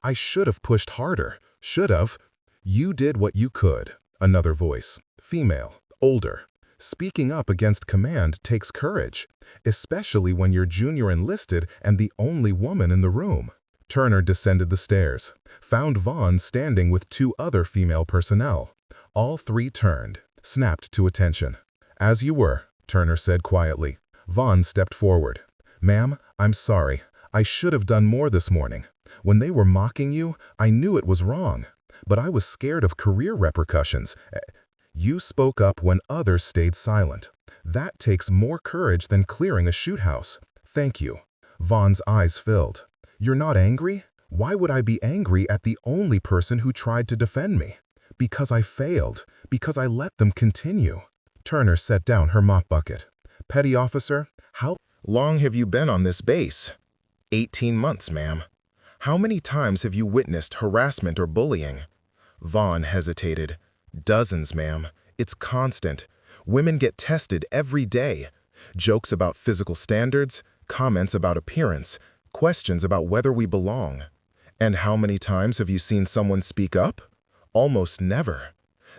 I should have pushed harder. Should have. You did what you could. Another voice. Female. Older. Speaking up against command takes courage, especially when you're junior enlisted and the only woman in the room. Turner descended the stairs, found Vaughn standing with 2 other female personnel. All 3 turned, snapped to attention. As you were, Turner said quietly. Vaughn stepped forward. Ma'am, I'm sorry. I should have done more this morning. When they were mocking you, I knew it was wrong. But I was scared of career repercussions. You spoke up when others stayed silent. That takes more courage than clearing a shoot house. Thank you. Vaughn's eyes filled. You're not angry? Why would I be angry at the only person who tried to defend me? Because I failed. Because I let them continue. Turner set down her mop bucket. Petty Officer, how Long have you been on this base? 18 months, ma'am. How many times have you witnessed harassment or bullying? Vaughn hesitated. Dozens, ma'am. It's constant. Women get tested every day. Jokes about physical standards, comments about appearance, questions about whether we belong. And how many times have you seen someone speak up? Almost never.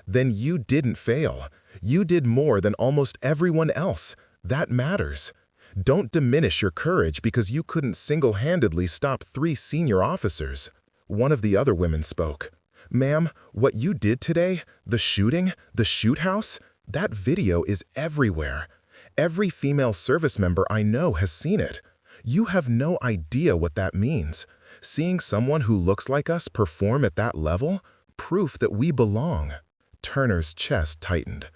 Then you didn't fail. You did more than almost everyone else. That matters. Don't diminish your courage because you couldn't single-handedly stop 3 senior officers. One of the other women spoke. Ma'am, what you did today, the shooting, the shoot house, that video is everywhere. Every female service member I know has seen it. You have no idea what that means. Seeing someone who looks like us perform at that level, proof that we belong. Turner's chest tightened.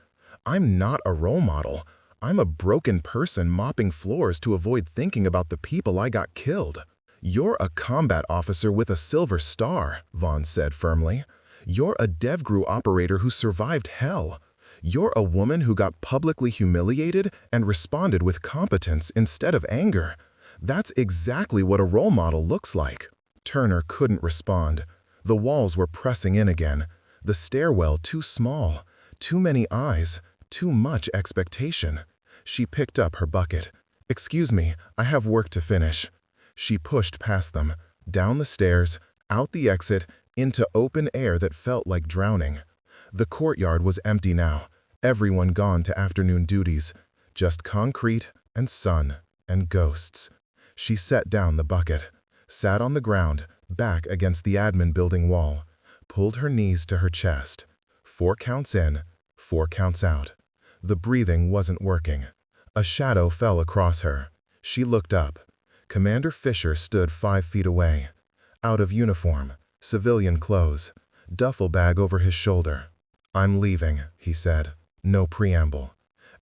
I'm not a role model. I'm a broken person mopping floors to avoid thinking about the people I got killed. You're a combat officer with a silver star, Vaughn said firmly. You're a DevGru operator who survived hell. You're a woman who got publicly humiliated and responded with competence instead of anger. That's exactly what a role model looks like. Turner couldn't respond. The walls were pressing in again. The stairwell too small. Too many eyes. Too much expectation. She picked up her bucket. Excuse me, I have work to finish. She pushed past them, down the stairs, out the exit, into open air that felt like drowning. The courtyard was empty now, everyone gone to afternoon duties. Just concrete and sun and ghosts. She set down the bucket, sat on the ground, back against the admin building wall, pulled her knees to her chest. 4 counts in, 4 counts out. The breathing wasn't working. A shadow fell across her. She looked up. Commander Fisher stood 5 feet away. Out of uniform, civilian clothes, duffel bag over his shoulder. I'm leaving, he said. No preamble.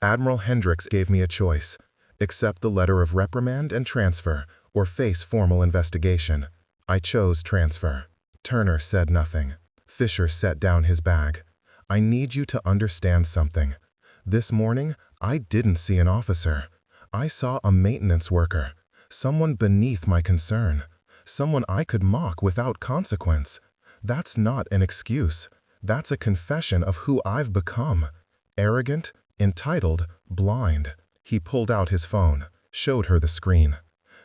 Admiral Hendricks gave me a choice. Accept the letter of reprimand and transfer, or face formal investigation. I chose transfer. Turner said nothing. Fisher set down his bag. I need you to understand something. This morning, I didn't see an officer. I saw a maintenance worker. Someone beneath my concern. Someone I could mock without consequence. That's not an excuse. That's a confession of who I've become. Arrogant, entitled, blind. He pulled out his phone, showed her the screen.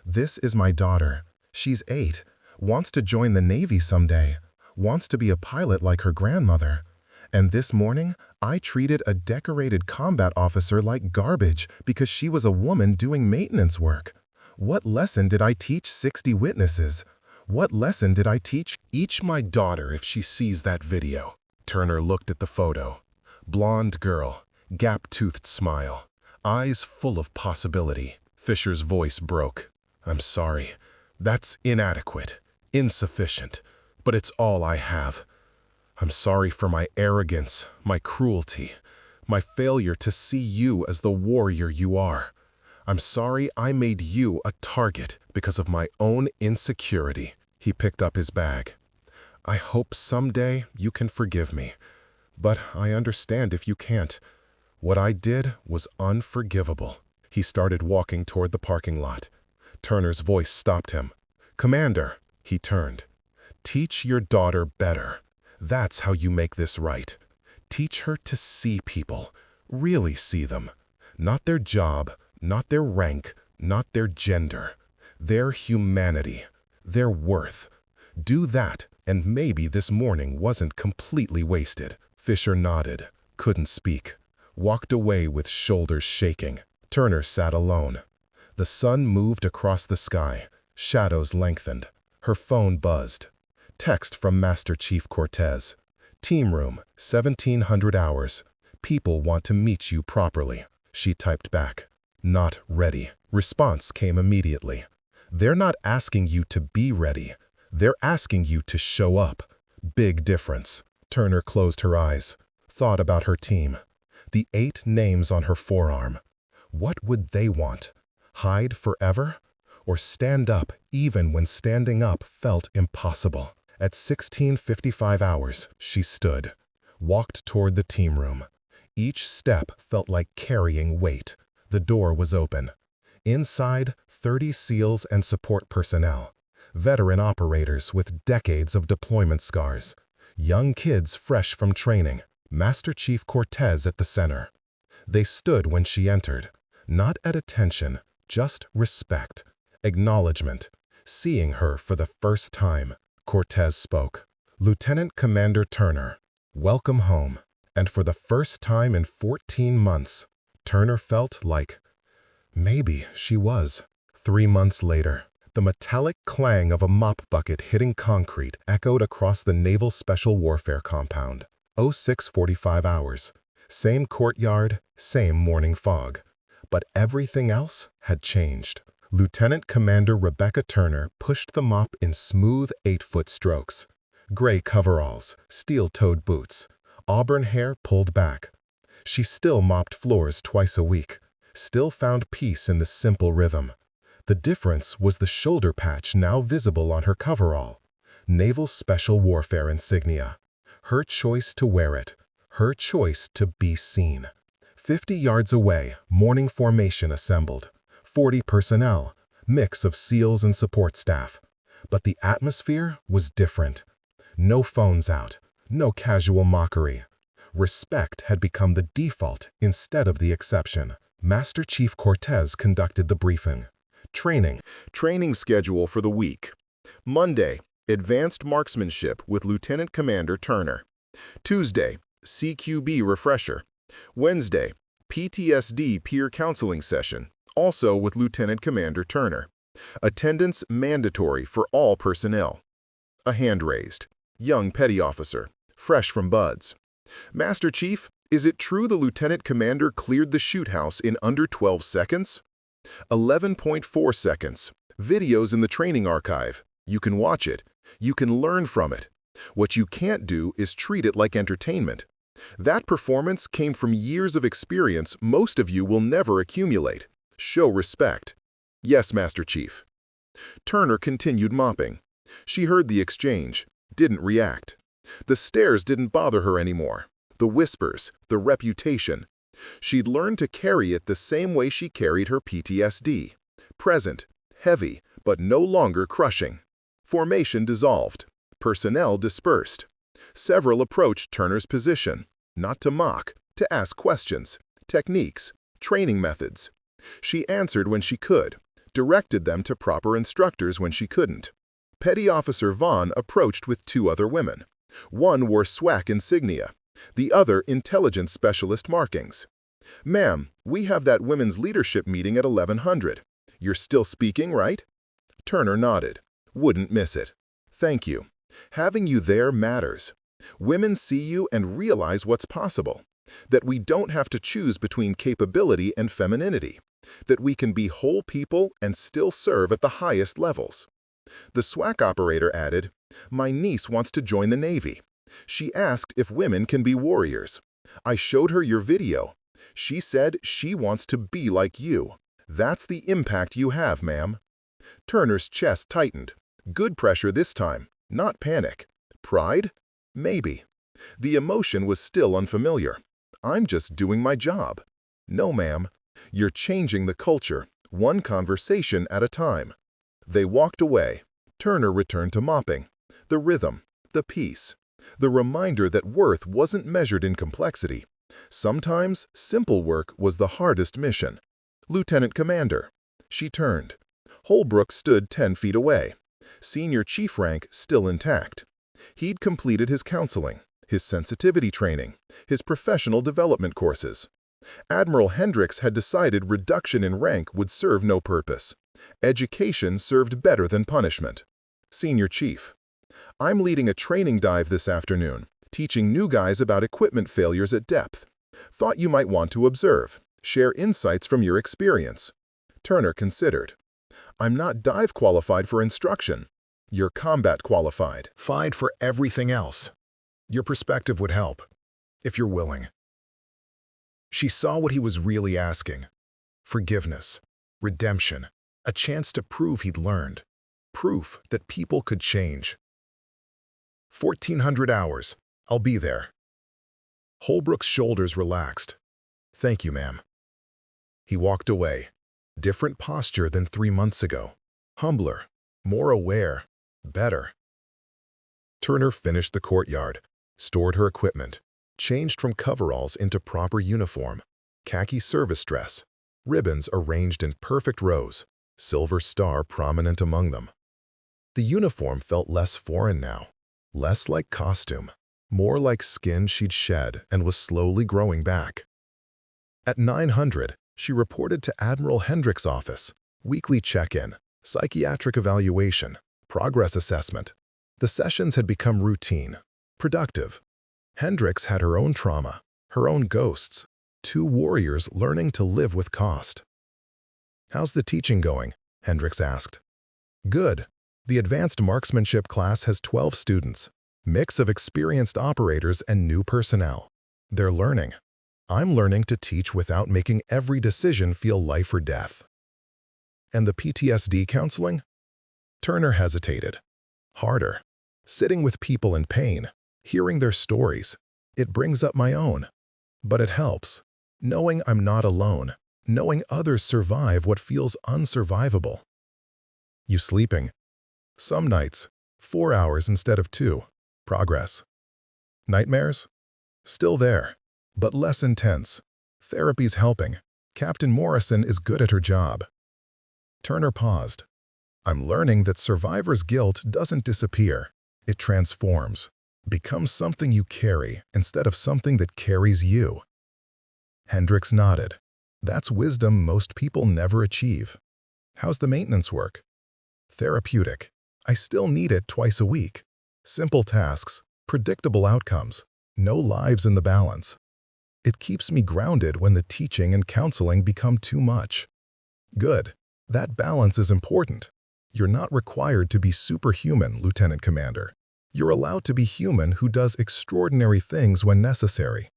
This is my daughter. She's 8, wants to join the Navy someday, wants to be a pilot like her grandmother. And this morning, I treated a decorated combat officer like garbage because she was a woman doing maintenance work. What lesson did I teach 60 witnesses? What lesson did I teach Each my daughter if she sees that video. Turner looked at the photo. Blonde girl, gap-toothed smile, eyes full of possibility. Fisher's voice broke. I'm sorry. That's inadequate, insufficient, but it's all I have. I'm sorry for my arrogance, my cruelty, my failure to see you as the warrior you are. I'm sorry I made you a target because of my own insecurity. He picked up his bag. I hope someday you can forgive me, but I understand if you can't. What I did was unforgivable. He started walking toward the parking lot. Turner's voice stopped him. Commander, he turned. Teach your daughter better. That's how you make this right. Teach her to see people, really see them. Not their job, not their rank, not their gender. Their humanity, their worth. Do that, and maybe this morning wasn't completely wasted. Fisher nodded, couldn't speak, walked away with shoulders shaking. Turner sat alone. The sun moved across the sky. Shadows lengthened. Her phone buzzed. Text from Master Chief Cortez. Team room, 1700 hours. People want to meet you properly. She typed back. Not ready. Response came immediately. They're not asking you to be ready. They're asking you to show up. Big difference. Turner closed her eyes. Thought about her team. The 8 names on her forearm. What would they want? Hide forever? Or stand up even when standing up felt impossible? At 16:55 hours, she stood, walked toward the team room. Each step felt like carrying weight. The door was open. Inside, 30 SEALs and support personnel. Veteran operators with decades of deployment scars. Young kids fresh from training. Master Chief Cortez at the center. They stood when she entered. Not at attention, just respect. Acknowledgement. Seeing her for the first time, Cortez spoke. Lieutenant Commander Turner, welcome home. And for the first time in 14 months, Turner felt like maybe she was. 3 months later, the metallic clang of a mop bucket hitting concrete echoed across the Naval Special Warfare compound. 06:45 hours. Same courtyard, same morning fog. But everything else had changed. Lieutenant Commander Rebecca Turner pushed the mop in smooth 8-foot strokes. Gray coveralls, steel-toed boots, auburn hair pulled back. She still mopped floors twice a week, still found peace in the simple rhythm. The difference was the shoulder patch now visible on her coverall. Naval Special Warfare insignia. Her choice to wear it. Her choice to be seen. 50 yards away, morning formation assembled. 40 personnel, mix of SEALs and support staff. But the atmosphere was different. No phones out, no casual mockery. Respect had become the default instead of the exception. Master Chief Cortez conducted the briefing. Training schedule for the week. Monday, Advanced Marksmanship with Lieutenant Commander Turner. Tuesday, CQB refresher. Wednesday, PTSD peer counseling session, also with Lieutenant Commander Turner. Attendance mandatory for all personnel. A hand raised. Young petty officer, fresh from buds. Master Chief, is it true the Lieutenant Commander cleared the shoot house in under 12 seconds? 11.4 seconds. Videos in the training archive. You can watch it. You can learn from it. What you can't do is treat it like entertainment. That performance came from years of experience most of you will never accumulate. Show respect. Yes, Master Chief. Turner continued mopping. She heard the exchange, didn't react. The stares didn't bother her anymore. The whispers, the reputation. She'd learned to carry it the same way she carried her PTSD. Present, heavy, but no longer crushing. Formation dissolved. Personnel dispersed. Several approached Turner's position, not to mock, to ask questions, techniques, training methods. She answered when she could, directed them to proper instructors when she couldn't. Petty Officer Vaughn approached with 2 other women. One wore SWAC insignia. The other, intelligence specialist markings. "Ma'am, we have that women's leadership meeting at 1100. You're still speaking, right?" Turner nodded. "Wouldn't miss it. Thank you. Having you there matters. Women see you and realize what's possible. That we don't have to choose between capability and femininity. That we can be whole people and still serve at the highest levels." The SWAC operator added, "My niece wants to join the Navy. She asked if women can be warriors. I showed her your video. She said she wants to be like you. That's the impact you have, ma'am." Turner's chest tightened. Good pressure this time, not panic. Pride? Maybe. The emotion was still unfamiliar. "I'm just doing my job." "No, ma'am. You're changing the culture, one conversation at a time." They walked away. Turner returned to mopping. The rhythm, the peace, the reminder that worth wasn't measured in complexity. Sometimes simple work was the hardest mission. "Lieutenant Commander." She turned. Holbrook stood 10 feet away. Senior chief rank still intact. He'd completed his counseling, his sensitivity training, his professional development courses. Admiral Hendricks had decided reduction in rank would serve no purpose. Education served better than punishment. Senior Chief: "I'm leading a training dive this afternoon, teaching new guys about equipment failures at depth. Thought you might want to observe, share insights from your experience." Turner considered. "I'm not dive qualified for instruction. You're combat qualified." Fight for everything else. Your perspective would help, if you're willing. She saw what he was really asking. Forgiveness, redemption, a chance to prove he'd learned. Proof that people could change. 1400 hours. I'll be there. Holbrook's shoulders relaxed. "Thank you, ma'am." He walked away. Different posture than 3 months ago. Humbler, more aware, better. Turner finished the courtyard, stored her equipment, changed from coveralls into proper uniform, khaki service dress, ribbons arranged in perfect rows, silver star prominent among them. The uniform felt less foreign now, less like costume, more like skin she'd shed and was slowly growing back. At 900, she reported to Admiral Hendricks' office, weekly check-in, psychiatric evaluation, progress assessment. The sessions had become routine, productive. Hendricks had her own trauma, her own ghosts, 2 warriors learning to live with cost. "How's the teaching going?" Hendricks asked. "Good. The advanced marksmanship class has 12 students, mix of experienced operators and new personnel. They're learning. I'm learning to teach without making every decision feel life or death." "And the PTSD counseling?" Turner hesitated. "Harder. Sitting with people in pain, hearing their stories. It brings up my own. But it helps. Knowing I'm not alone, knowing others survive what feels unsurvivable." "You sleeping?" "Some nights. 4 hours instead of 2. Progress." "Nightmares?" "Still there, but less intense. Therapy's helping. Captain Morrison is good at her job." Turner paused. "I'm learning that survivor's guilt doesn't disappear. It transforms, becomes something you carry instead of something that carries you." Hendricks nodded. "That's wisdom most people never achieve." "How's the maintenance work?" "Therapeutic. I still need it twice a week. Simple tasks, predictable outcomes, no lives in the balance. It keeps me grounded when the teaching and counseling become too much." "Good. That balance is important. You're not required to be superhuman, Lieutenant Commander. You're allowed to be human who does extraordinary things when necessary."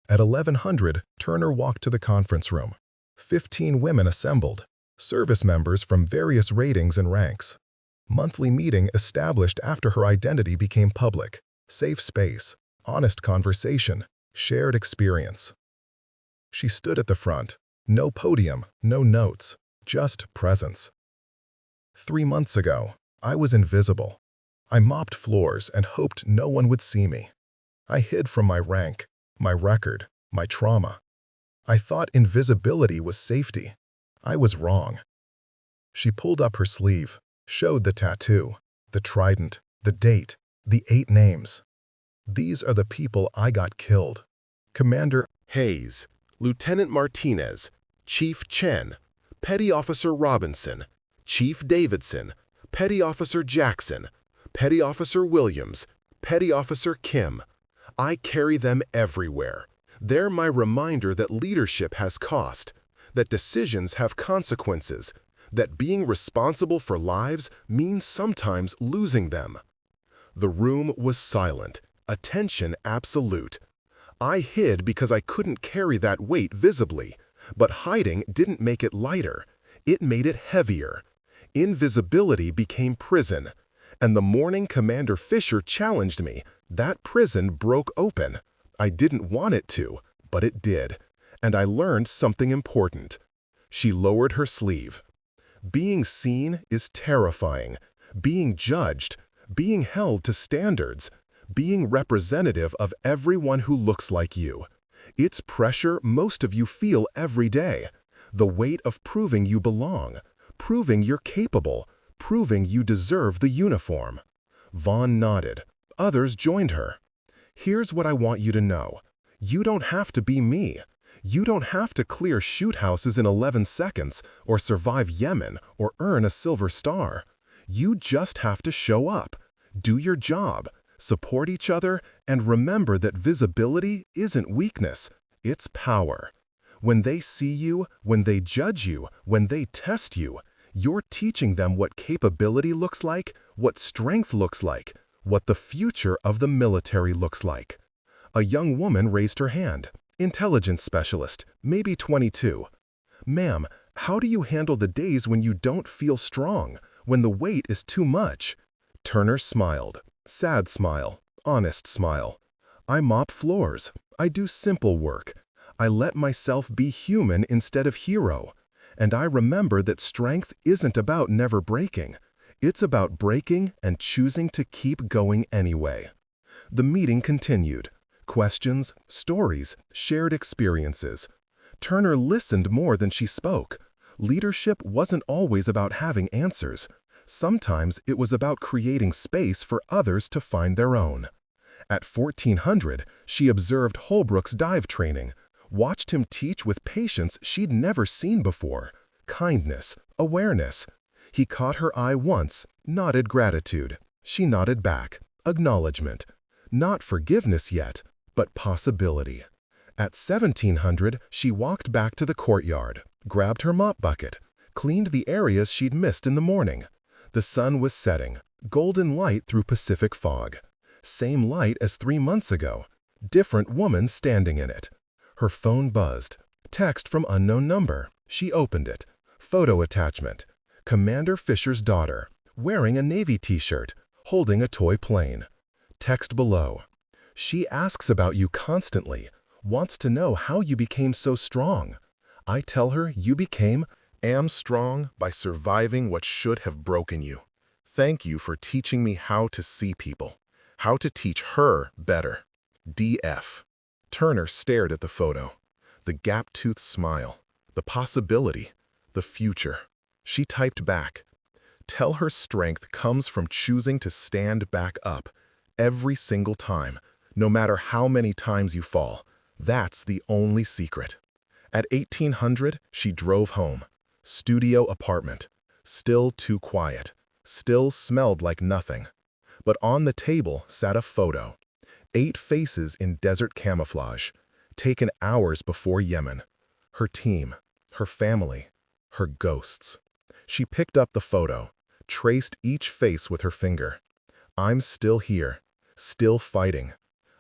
At 1100, Turner walked to the conference room. 15 women assembled, service members from various ratings and ranks. Monthly meeting established after her identity became public. Safe space, honest conversation, shared experience. She stood at the front. No podium, no notes, just presence. 3 months ago, I was invisible. I mopped floors and hoped no one would see me. I hid from my rank, my record, my trauma. I thought invisibility was safety. I was wrong. She pulled up her sleeve, showed the tattoo, the trident, the date, the 8 names. These are the people I got killed. Commander Hayes, Lieutenant Martinez, Chief Chen, Petty Officer Robinson, Chief Davidson, Petty Officer Jackson, Petty Officer Williams, Petty Officer Kim. I carry them everywhere. They're my reminder that leadership has cost, that decisions have consequences, that being responsible for lives means sometimes losing them. The room was silent, attention absolute. I hid because I couldn't carry that weight visibly, but hiding didn't make it lighter. It made it heavier. Invisibility became prison, and the morning Commander Fisher challenged me, that prison broke open. I didn't want it to, but it did, and I learned something important. She lowered her sleeve. Being seen is terrifying. Being judged, being held to standards, being representative of everyone who looks like you. It's pressure most of you feel every day. The weight of proving you belong, proving you're capable, proving you deserve the uniform. Vaughn nodded. Others joined her. Here's what I want you to know. You don't have to be me. You don't have to clear shoot houses in 11 seconds, or survive Yemen, or earn a silver star. You just have to show up, do your job, support each other, and remember that visibility isn't weakness, it's power. When they see you, when they judge you, when they test you, you're teaching them what capability looks like, what strength looks like, what the future of the military looks like. A young woman raised her hand. Intelligence specialist, maybe 22. Ma'am, how do you handle the days when you don't feel strong, when the weight is too much? Turner smiled. Sad smile. Honest smile. I mop floors. I do simple work. I let myself be human instead of hero. And I remember that strength isn't about never breaking. It's about breaking and choosing to keep going anyway. The meeting continued. Questions, stories, shared experiences. Turner listened more than she spoke. Leadership wasn't always about having answers. Sometimes it was about creating space for others to find their own. At 1400, she observed Holbrook's dive training, watched him teach with patience she'd never seen before. Kindness, awareness. He caught her eye once, nodded gratitude. She nodded back, acknowledgement. Not forgiveness yet, but possibility. At 1700, she walked back to the courtyard, grabbed her mop bucket, cleaned the areas she'd missed in the morning. The sun was setting, golden light through Pacific fog. Same light as 3 months ago. Different woman standing in it. Her phone buzzed. Text from unknown number. She opened it. Photo attachment. Commander Fisher's daughter, wearing a Navy t-shirt, holding a toy plane. Text below. She asks about you constantly, wants to know how you became so strong. I tell her you am strong by surviving what should have broken you. Thank you for teaching me how to see people, how to teach her better. DF. Turner stared at the photo. The gap-toothed smile, the possibility, the future. She typed back. Tell her strength comes from choosing to stand back up every single time, no matter how many times you fall. That's the only secret. At 1800, she drove home. Studio apartment. Still too quiet. Still smelled like nothing. But on the table sat a photo. 8 faces in desert camouflage, taken hours before Yemen. Her team, her family, her ghosts. She picked up the photo, traced each face with her finger. I'm still here, still fighting.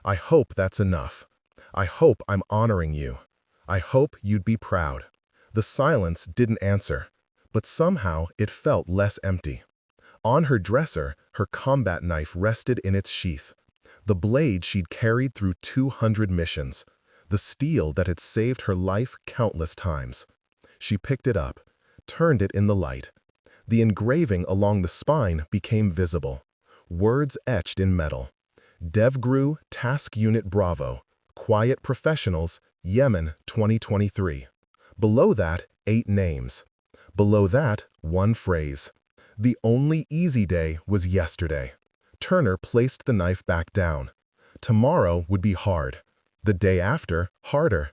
I hope that's enough. I hope I'm honoring you. I hope you'd be proud. The silence didn't answer, but somehow it felt less empty. On her dresser, her combat knife rested in its sheath. The blade she'd carried through 200 missions. The steel that had saved her life countless times. She picked it up, turned it in the light. The engraving along the spine became visible. Words etched in metal. DevGru Task Unit Bravo. Quiet Professionals, Yemen 2023. Below that, 8 names. Below that, 1 phrase. The only easy day was yesterday. Turner placed the knife back down. Tomorrow would be hard. The day after, harder.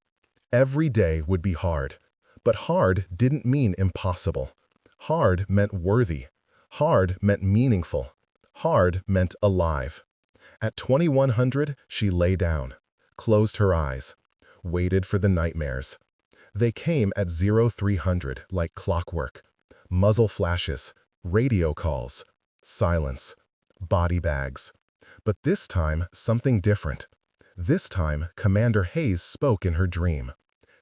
Every day would be hard. But hard didn't mean impossible. Hard meant worthy. Hard meant meaningful. Hard meant alive. At 2100, she lay down, closed her eyes, waited for the nightmares. They came at 0300 like clockwork. Muzzle flashes, radio calls, silence, body bags. But this time, something different. This time, Commander Hayes spoke in her dream.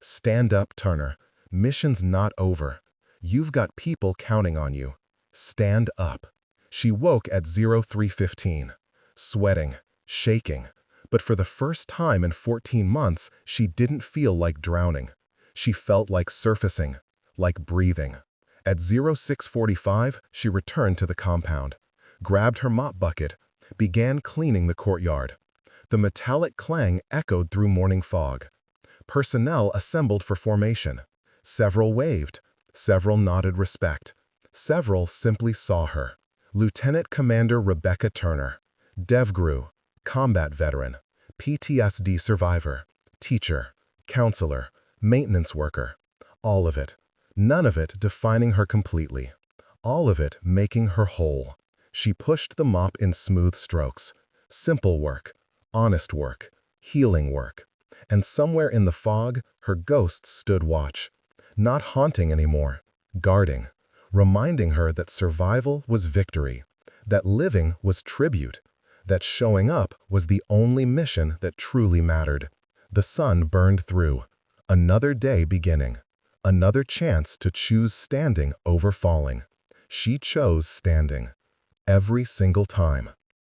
"Stand up, Turner. Mission's not over. You've got people counting on you. Stand up." She woke at 0315, sweating, shaking. But for the first time in 14 months, she didn't feel like drowning. She felt like surfacing, like breathing. At 0645, she returned to the compound, grabbed her mop bucket, began cleaning the courtyard. The metallic clang echoed through morning fog. Personnel assembled for formation. Several waved. Several nodded respect. Several simply saw her. Lieutenant Commander Rebecca Turner, DevGru, combat veteran, PTSD survivor, teacher, counselor, maintenance worker. All of it. None of it defining her completely. All of it making her whole. She pushed the mop in smooth strokes. Simple work, honest work, healing work. And somewhere in the fog, her ghosts stood watch. Not haunting anymore, guarding, reminding her that survival was victory, that living was tribute, that showing up was the only mission that truly mattered. The sun burned through. Another day beginning. Another chance to choose standing over falling. She chose standing. Every single time.